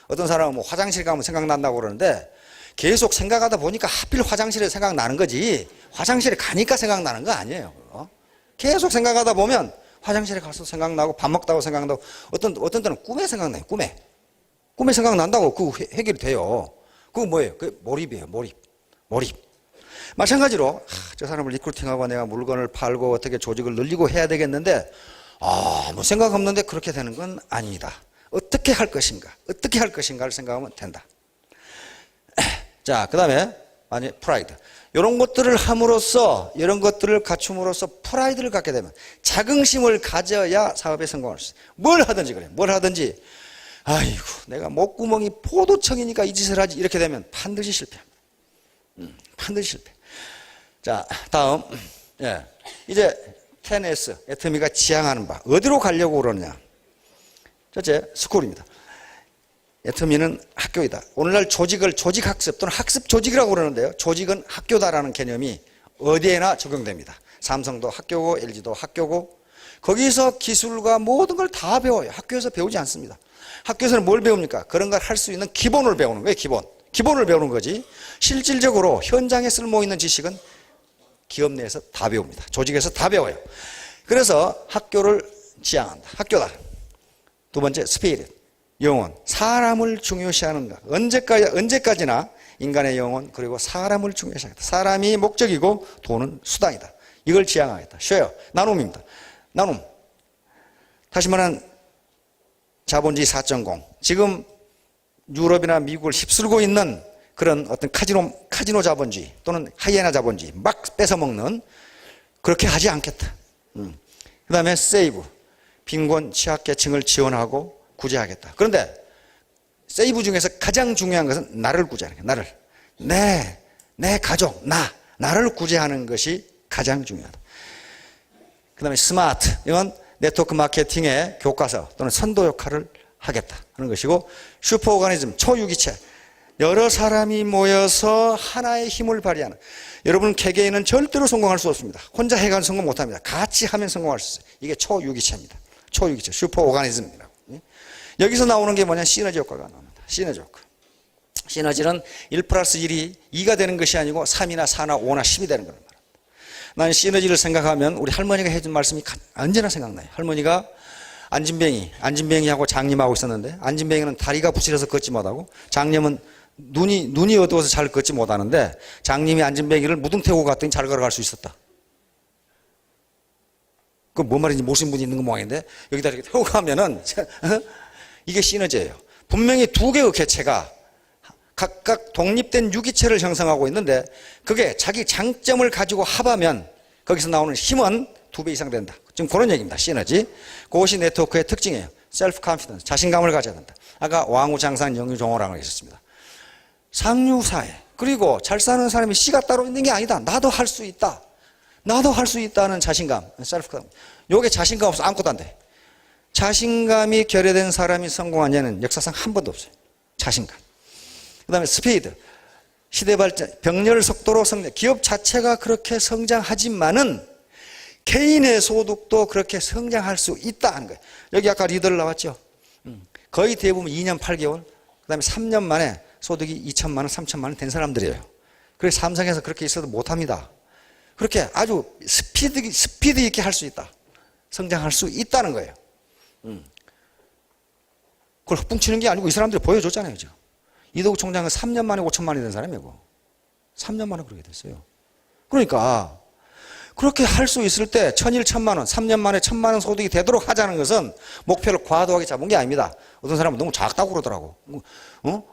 Speaker 1: 어떤 사람은 뭐 화장실 가면 생각난다고 그러는데 계속 생각하다 보니까 하필 화장실에 생각나는 거지 화장실에 가니까 생각나는 거 아니에요. 계속 생각하다 보면 화장실에 가서 생각나고 밥 먹다고 생각나고 어떤 때는 꿈에 생각나요. 꿈에 생각난다고 그거 해결이 돼요. 그거 뭐예요? 그 몰입이에요. 몰입. 마찬가지로 저 사람을 리크루팅하고 내가 물건을 팔고 어떻게 조직을 늘리고 해야 되겠는데 아무 생각 없는데 그렇게 되는 건 아닙니다. 어떻게 할 것인가를 생각하면 된다. 자, 그 다음에 프라이드. 이런 것들을 함으로써 이런 것들을 갖춤으로써 프라이드를 갖게 되면 자긍심을 가져야 사업에 성공할 수 있어요. 뭘 하든지 그래요. 뭘 하든지 아이고 내가 목구멍이 포도청이니까 이 짓을 하지 이렇게 되면 반드시 실패합니다. 반드시 실패. 자, 다음 이제 10S 애터미가 지향하는 바 어디로 가려고 그러느냐. 첫째 스쿨입니다. 애터미는 학교이다. 오늘날 조직학습 또는 학습 조직이라고 그러는데요. 조직은 학교다라는 개념이 어디에나 적용됩니다. 삼성도 학교고 LG도 학교고 거기서 기술과 모든 걸 다 배워요. 학교에서 배우지 않습니다. 학교에서는 뭘 배웁니까? 그런 걸 할 수 있는 기본을 배우는 거예요. 기본을 배우는 거지. 실질적으로 현장에 쓸모있는 지식은 기업 내에서 다 배웁니다. 조직에서 다 배워요. 그래서 학교를 지향한다. 학교다. 두 번째 스피릿. 영혼, 사람을 중요시하는가. 언제까지나 인간의 영혼 그리고 사람을 중요시하겠다. 사람이 목적이고 돈은 수단이다. 이걸 지향하겠다. 쉐어, 나눔입니다. 나눔. 다시 말하면 자본주의 4.0. 지금 유럽이나 미국을 휩쓸고 있는 그런 어떤 카지노 자본주의 또는 하이에나 자본주의 막 뺏어먹는 그렇게 하지 않겠다. 그 다음에 세이브. 빈곤 취약계층을 지원하고 구제하겠다. 그런데 세이브 중에서 가장 중요한 것은 나를 구제하는 거예요. 나를. 내 가족, 나를 구제하는 것이 가장 중요하다. 그 다음에 스마트. 이건 네트워크 마케팅의 교과서 또는 선도 역할을 하겠다 하는 것이고 슈퍼오가니즘, 초유기체. 여러 사람이 모여서 하나의 힘을 발휘하는, 여러분 개개인은 절대로 성공할 수 없습니다. 혼자 해가는 성공 못합니다. 같이 하면 성공할 수 있어요. 이게 초유기체입니다. 초유기체, 슈퍼 오가니즘이라고. 여기서 나오는 게 뭐냐, 시너지 효과가 나옵니다. 시너지 효과. 시너지는 1 플러스 1이 2가 되는 것이 아니고 3이나 4나 5나 10이 되는 거란 말입니다. 나는 시너지를 생각하면 우리 할머니가 해준 말씀이 언제나 생각나요. 할머니가 안진뱅이하고 장님하고 있었는데, 안진뱅이는 다리가 부실해서 걷지 못하고 장님은 눈이 어두워서 잘 걷지 못하는데, 장님이 안진뱅이를 무등 태우고 갔더니 잘 걸어갈 수 있었다. 그 뭔 말인지 모르신 분이 있는 거 모양인데, 여기다 이렇게 태우고 가면은 이게 시너지예요. 분명히 두 개의 개체가 각각 독립된 유기체를 형성하고 있는데, 그게 자기 장점을 가지고 합하면 거기서 나오는 힘은 2배 이상 된다. 지금 그런 얘기입니다. 시너지. 그것이 네트워크의 특징이에요. 셀프 컨피던스, 자신감을 가져야 된다. 아까 왕우장산 영유종호라고 했었습니다. 상류사회, 그리고 잘 사는 사람이 씨가 따로 있는 게 아니다. 나도 할 수 있다. 나도 할 수 있다는 자신감, 셀프 컨피던스. 요게 자신감 없어 아무것도 안 돼. 자신감이 결여된 사람이 성공한 예는 역사상 한 번도 없어요. 자신감. 그 다음에 스피드, 시대 발전, 병렬 속도로 성장. 기업 자체가 그렇게 성장하지만은 개인의 소득도 그렇게 성장할 수 있다는 거예요. 여기 아까 리더를 나왔죠. 거의 대부분 2년 8개월, 그 다음에 3년 만에 소득이 2천만 원, 3천만 원 된 사람들이에요. 그래서 삼성에서 그렇게 있어도 못합니다. 그렇게 아주 스피드 있게 할 수 있다. 성장할 수 있다는 거예요. 그걸 헛뭉치는 게 아니고 이 사람들이 보여줬잖아요, 지금. 이도국 총장은 3년 만에 5천만이 된 사람이고, 3년 만에 그렇게 됐어요. 그러니까 그렇게 할 수 있을 때 1,000일 1,000만 원, 3년 만에 1,000만 원 소득이 되도록 하자는 것은 목표를 과도하게 잡은 게 아닙니다. 어떤 사람은 너무 작다고 그러더라고.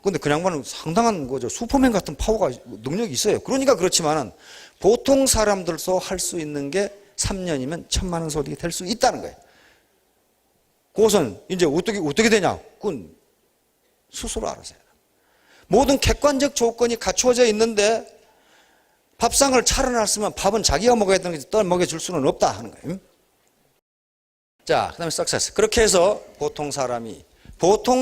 Speaker 1: 근데 그 양반은 상당한 거죠. 슈퍼맨 같은 파워가, 능력이 있어요. 그러니까 그렇지만은 보통 사람들도 할 수 있는 게 3년이면 1,000만 원 소득이 될 수 있다는 거예요. 그것은 이제 어떻게 되냐? 그건 스스로 알아서 해야 돼. 모든 객관적 조건이 갖추어져 있는데 밥상을 차려놨으면 밥은 자기가 먹어야 되는 거지 떠 먹여줄 수는 없다 하는 거예요. 자, 그 다음에 석세스. 그렇게 해서 보통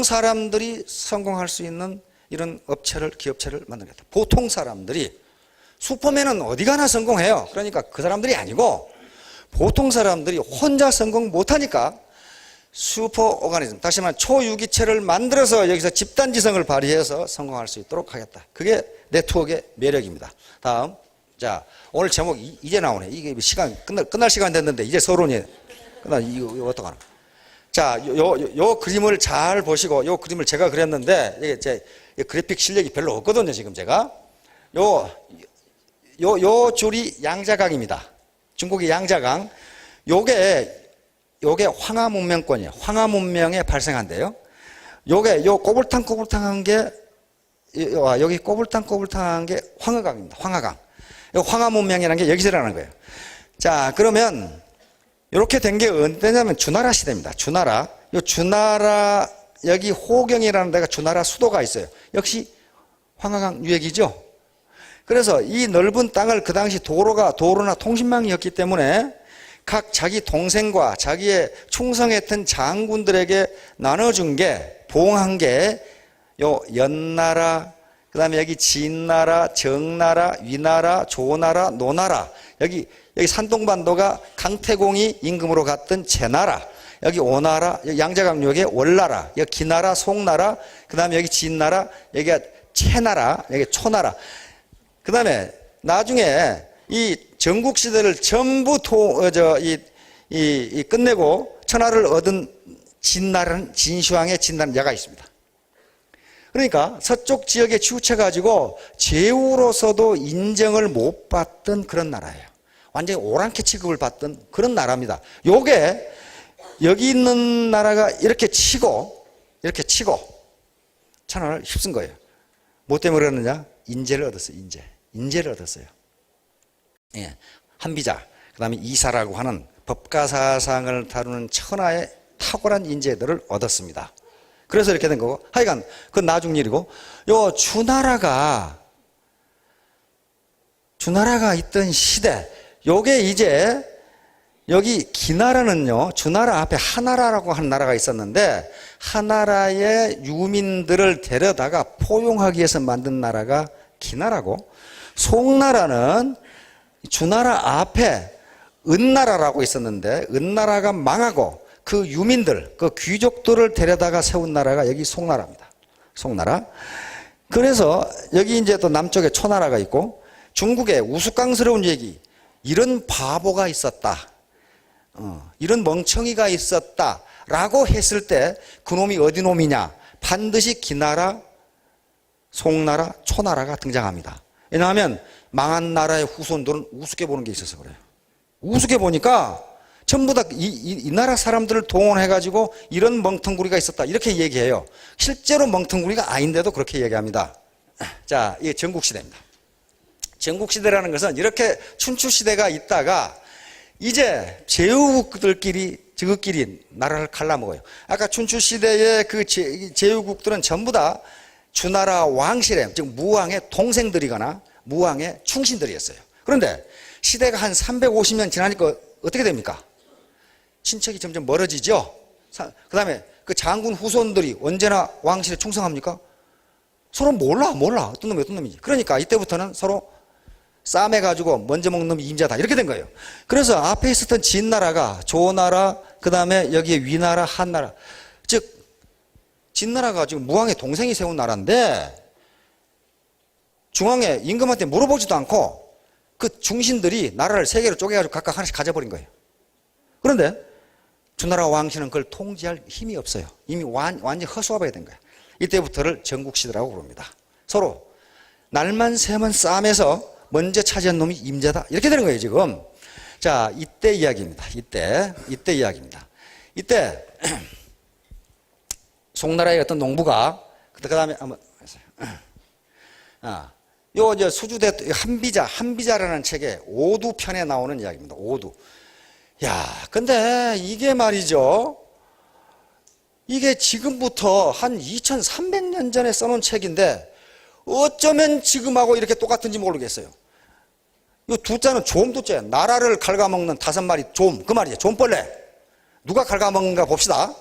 Speaker 1: 사람들이 성공할 수 있는 이런 업체를, 기업체를 만들겠다. 보통 사람들이, 슈퍼맨은 어디 가나 성공해요. 그러니까 그 사람들이 아니고 보통 사람들이 혼자 성공 못하니까 슈퍼 오가니즘, 다시 말하면 초유기체를 만들어서 여기서 집단지성을 발휘해서 성공할 수 있도록 하겠다. 그게 네트워크의 매력입니다. 다음. 자, 오늘 제목 이제 나오네. 이게 시간 끝날 시간 됐는데 이제 서론이 이거 어떡하나. 자, 요 그림을 잘 보시고, 요 그림을 제가 그렸는데 이게 제 그래픽 실력이 별로 없거든요, 지금 제가. 요 줄이 양자강입니다. 중국의 양자강. 요게 황하 문명권이에요. 황하 문명에 발생한대요. 요 꼬불탕꼬불탕한 게, 여기 꼬불탕꼬불탕한 게 황하강입니다. 황하강. 황하 문명이라는 게 여기서 일어나는 거예요. 자, 그러면 이렇게 된 게 언제냐면 주나라 시대입니다. 주나라. 주나라, 여기 호경이라는 데가 주나라 수도가 있어요. 역시 황하강 유역이죠. 그래서 이 넓은 땅을 그 당시 도로나 통신망이었기 때문에 각 자기 동생과 자기의 충성했던 장군들에게 나눠준 게, 봉한 게 연나라, 그 다음에 여기 진나라, 정나라, 위나라, 조나라, 노나라. 여기 산동반도가 강태공이 임금으로 갔던 제나라. 여기 오나라, 여기 양자강역에 월나라, 여기 기나라, 송나라, 그 다음에 여기 진나라, 여기가 채나라, 여기 초나라. 그 다음에 나중에 이 전국시대를 전부 끝내고 천하를 얻은 진나라는, 진시황의 진나라는 야가 있습니다. 그러니까 서쪽 지역에 치우쳐가지고 제후로서도 인정을 못 받던 그런 나라예요. 완전히 오랑캐 취급을 받던 그런 나라입니다. 요게 여기 있는 나라가 이렇게 치고 천하를 휩쓴 거예요. 뭐 때문에 그러느냐? 인재를 얻었어요. 인재를 얻었어요. 예, 한비자, 그 다음에 이사라고 하는 법가사상을 다루는 천하의 탁월한 인재들을 얻었습니다. 그래서 이렇게 된 거고, 하여간 그건 나중 일이고, 요 주나라가 있던 시대, 요게 이제 여기 기나라는요, 주나라 앞에 하나라라고 하는 나라가 있었는데 하나라의 유민들을 데려다가 포용하기 위해서 만든 나라가 기나라고, 송나라는 주나라 앞에 은나라라고 있었는데 은나라가 망하고 그 유민들, 그 귀족들을 데려다가 세운 나라가 여기 송나라입니다. 송나라. 그래서 여기 이제 또 남쪽에 초나라가 있고, 중국에 우스꽝스러운 얘기, 이런 바보가 있었다, 이런 멍청이가 있었다 라고 했을 때 그놈이 어디 놈이냐, 반드시 기나라, 송나라, 초나라가 등장합니다. 왜냐하면 망한 나라의 후손들은 우습게 보는 게 있어서 그래요. 우습게 보니까 전부 다 이 나라 사람들을 동원해가지고 이런 멍텅구리가 있었다 이렇게 얘기해요. 실제로 멍텅구리가 아닌데도 그렇게 얘기합니다. 자, 이게 전국시대입니다. 전국시대라는 것은 이렇게 춘추시대가 있다가 이제 제후국들끼리 저것끼리 나라를 갈라먹어요. 아까 춘추시대의 그 제후국들은 전부 다 주나라 왕실의, 즉 무왕의 동생들이거나 무왕의 충신들이었어요. 그런데 시대가 한 350년 지나니까 어떻게 됩니까? 친척이 점점 멀어지죠. 그 다음에 그 장군 후손들이 언제나 왕실에 충성합니까? 서로 몰라. 어떤 놈이 어떤 놈이지. 그러니까 이때부터는 서로 싸매가지고 먼저 먹는 놈이 임자다 이렇게 된 거예요. 그래서 앞에 있었던 진나라가 조나라, 그 다음에 여기에 위나라, 한나라, 즉 진나라가 지금 무왕의 동생이 세운 나라인데 중앙에 임금한테 물어보지도 않고 그 중신들이 나라를 세 개로 쪼개가지고 각각 하나씩 가져버린 거예요. 그런데 주나라 왕실은 그걸 통제할 힘이 없어요. 이미 완전히 허수아비가 된 거예요. 이때부터를 전국시대라고 부릅니다. 서로 날만 새면 싸움에서 먼저 차지한 놈이 임자다 이렇게 되는 거예요 지금. 자, 이때 이야기입니다. 이때 이야기입니다. 이때 송나라의 어떤 농부가 그 다음에 한번 요 이제 수주대 한비자라는 책에 오두편에 나오는 이야기입니다. 오두. 야, 근데 이게 말이죠. 이게 지금부터 한 2300년 전에 써놓은 책인데 어쩌면 지금하고 이렇게 똑같은지 모르겠어요. 이 두자는 좀두자예요. 나라를 갉아먹는 5마리 좀, 그 말이에요. 좀벌레. 누가 갉아먹는가 봅시다.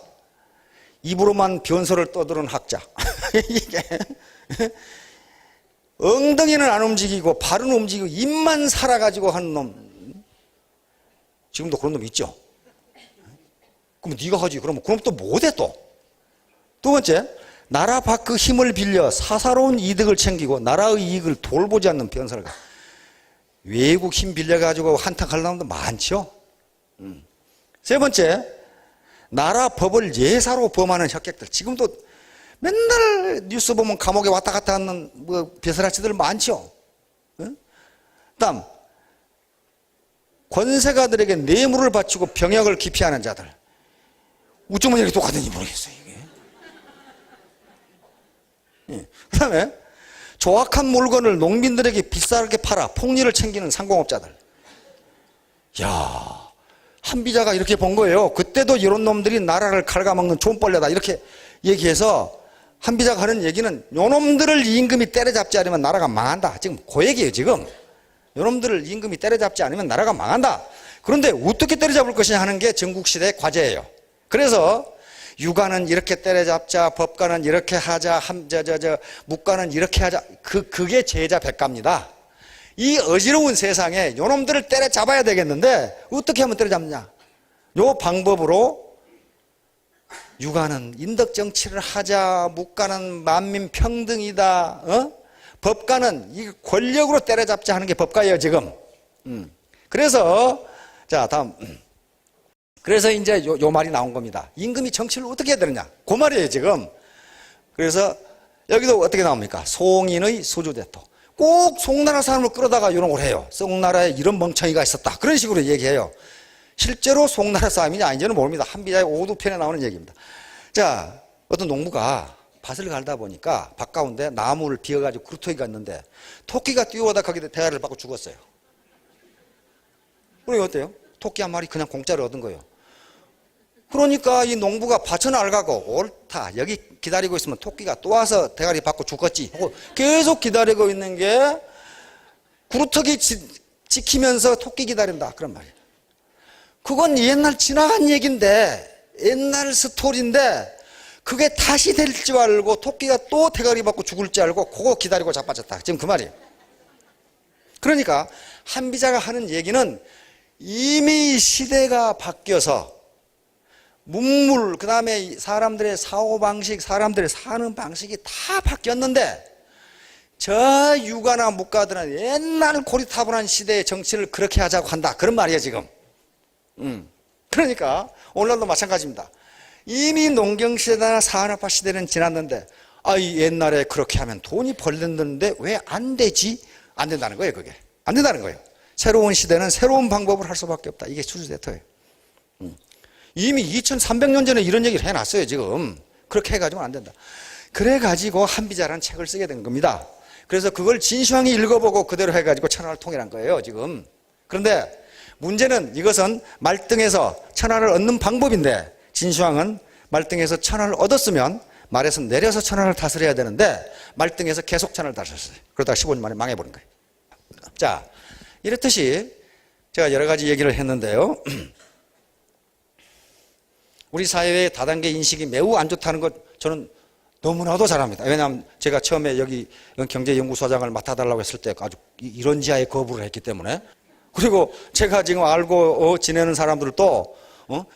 Speaker 1: 입으로만 변소를 떠드는 학자. 이게 엉덩이는 안 움직이고 발은 움직이고 입만 살아가지고 하는 놈. 지금도 그런 놈 있죠. 그럼 네가 하지. 그럼 또 못해 또. 두 번째, 나라 밖의 힘을 빌려 사사로운 이득을 챙기고 나라의 이익을 돌보지 않는 변설가. 외국 힘 빌려가지고 한탕 하는 놈도 많죠. 세 번째, 나라 법을 예사로 범하는 혁객들. 지금도 맨날 뉴스 보면 감옥에 왔다 갔다 하는 벼슬아치들 많죠. 다음, 권세가들에게 뇌물을 바치고 병역을 기피하는 자들. 어쩌면 이렇게 똑같은지 모르겠어요, 이게. 그 다음에 조악한 물건을 농민들에게 비싸게 팔아 폭리를 챙기는 상공업자들. 야, 한비자가 이렇게 본 거예요. 그때도 이런 놈들이 나라를 갉아먹는 촌벌레다 이렇게 얘기해서 한비자가 하는 얘기는 요놈들을 임금이 때려잡지 않으면 나라가 망한다. 지금 그 얘기예요 지금. 요놈들을 임금이 때려잡지 않으면 나라가 망한다. 그런데 어떻게 때려잡을 것이냐 하는 게 전국시대의 과제예요. 그래서 유가는 이렇게 때려잡자, 법가는 이렇게 하자, 묵가는 이렇게 하자. 그게 제자 백가입니다. 이 어지러운 세상에 요놈들을 때려잡아야 되겠는데 어떻게 하면 때려잡느냐. 요 방법으로 유가는 인덕정치를 하자, 묵가는 만민평등이다, 법가는 이 권력으로 때려잡자 하는 게 법가예요 지금. 그래서 자 다음. 그래서 이제 요 말이 나온 겁니다. 임금이 정치를 어떻게 해야 되느냐 그 말이에요 지금. 그래서 여기도 어떻게 나옵니까? 송인의 수주대토. 꼭 송나라 사람을 끌어다가 이런 걸 해요. 송나라에 이런 멍청이가 있었다 그런 식으로 얘기해요. 실제로 송나라 사람이냐 아닌지는 모릅니다. 한비자의 오두편에 나오는 얘기입니다. 자, 어떤 농부가 밭을 갈다 보니까 밭 가운데 나무를 비워가지고 구루터기가 있는데 토끼가 뛰어오다 거기다 대가리를 받고 죽었어요. 그러니 어때요? 토끼 한 마리 그냥 공짜로 얻은 거예요. 그러니까 이 농부가 밭은 알가고 옳다 여기 기다리고 있으면 토끼가 또 와서 대가리 받고 죽었지 하고 계속 기다리고 있는 게 구루터기 지키면서 토끼 기다린다 그런 말이에요. 그건 옛날 지나간 얘기인데, 옛날 스토리인데, 그게 다시 될 줄 알고 토끼가 또 대가리 받고 죽을 줄 알고 그거 기다리고 자빠졌다. 지금 그 말이에요. 그러니까 한비자가 하는 얘기는 이미 시대가 바뀌어서 문물, 그 다음에 사람들의 사고방식, 사람들의 사는 방식이 다 바뀌었는데 저 유가나 묵가들은 옛날 고리타분한 시대의 정치를 그렇게 하자고 한다. 그런 말이에요 지금. 그러니까 오늘날도 마찬가지입니다. 이미 농경시대나 산업화 시대는 지났는데 이 옛날에 그렇게 하면 돈이 벌렸는데 왜 안 되지? 안 된다는 거예요. 그게 안 된다는 거예요. 새로운 시대는 새로운 방법을 할 수밖에 없다. 이게 수주대토예요. 이미 2300년 전에 이런 얘기를 해놨어요 지금. 그렇게 해가지고는 안 된다. 그래가지고 한비자라는 책을 쓰게 된 겁니다. 그래서 그걸 진시황이 읽어보고 그대로 해가지고 천하를 통일한 거예요 지금. 그런데 문제는 이것은 말등에서 천하를 얻는 방법인데 진시황은 말등에서 천하를 얻었으면 말에서 내려서 천하를 다스려야 되는데 말등에서 계속 천하를 다스렸어요. 그러다가 15년 만에 망해버린 거예요. 자, 이렇듯이 제가 여러 가지 얘기를 했는데요. 우리 사회의 다단계 인식이 매우 안 좋다는 것 저는 너무나도 잘 압니다. 왜냐하면 제가 처음에 여기 경제연구소장을 맡아달라고 했을 때 아주 이런 지하에 거부를 했기 때문에. 그리고 제가 지금 알고 지내는 사람들도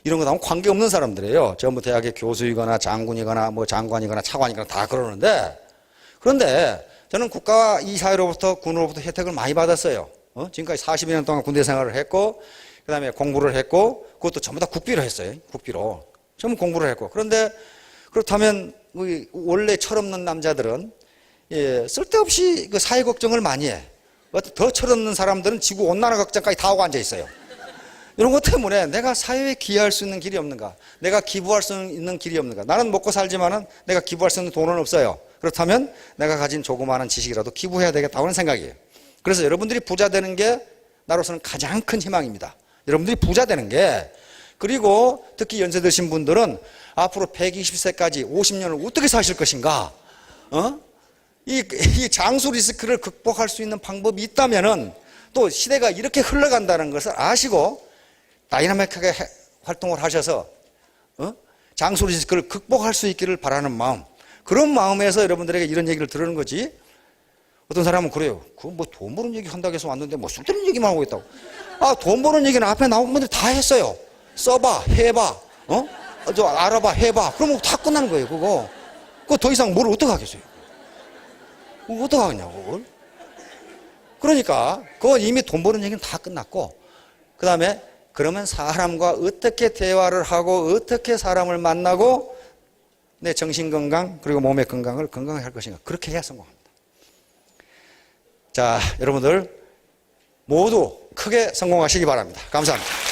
Speaker 1: 이런 거 나오면 관계없는 사람들이에요. 전부 대학의 교수이거나 장군이거나 뭐 장관이거나 차관이거나 다 그러는데, 그런데 저는 국가와 이 사회로부터 군으로부터 혜택을 많이 받았어요. 지금까지 42년 동안 군대 생활을 했고 그 다음에 공부를 했고 그것도 전부 다 국비로 했어요. 국비로 전부 공부를 했고. 그런데 그렇다면 원래 철없는 남자들은 쓸데없이 그 사회 걱정을 많이 해. 더 철없는 사람들은 지구 온난화 걱정까지 다 하고 앉아 있어요. 이런 것 때문에 내가 사회에 기여할 수 있는 길이 없는가, 내가 기부할 수 있는 길이 없는가. 나는 먹고 살지만은 내가 기부할 수 있는 돈은 없어요. 그렇다면 내가 가진 조그마한 지식이라도 기부해야 되겠다고 하는 생각이에요. 그래서 여러분들이 부자 되는 게 나로서는 가장 큰 희망입니다. 여러분들이 부자 되는 게, 그리고 특히 연세 드신 분들은 앞으로 120세까지 50년을 어떻게 사실 것인가, 이 장수 리스크를 극복할 수 있는 방법이 있다면은 또 시대가 이렇게 흘러간다는 것을 아시고 다이나믹하게 활동을 하셔서 장수 리스크를 극복할 수 있기를 바라는 마음, 그런 마음에서 여러분들에게 이런 얘기를 들으는 거지. 어떤 사람은 그래요. 그 뭐 돈 버는 얘기 한다고 해서 왔는데 뭐 쓸데없는 얘기만 하고 있다고. 돈 버는 얘기는 앞에 나온 분들 다 했어요. 써봐, 해봐, 저 알아봐, 해봐. 그러면 다 끝나는 거예요. 그거 더 이상 뭘 어떻게 하겠어요? 어떻게 하겠냐고, 그걸. 그러니까 그거 이미 돈 버는 얘기는 다 끝났고, 그 다음에 그러면 사람과 어떻게 대화를 하고 어떻게 사람을 만나고 내 정신 건강 그리고 몸의 건강을 건강하게 할 것인가, 그렇게 해야 성공합니다. 자, 여러분들 모두 크게 성공하시기 바랍니다. 감사합니다.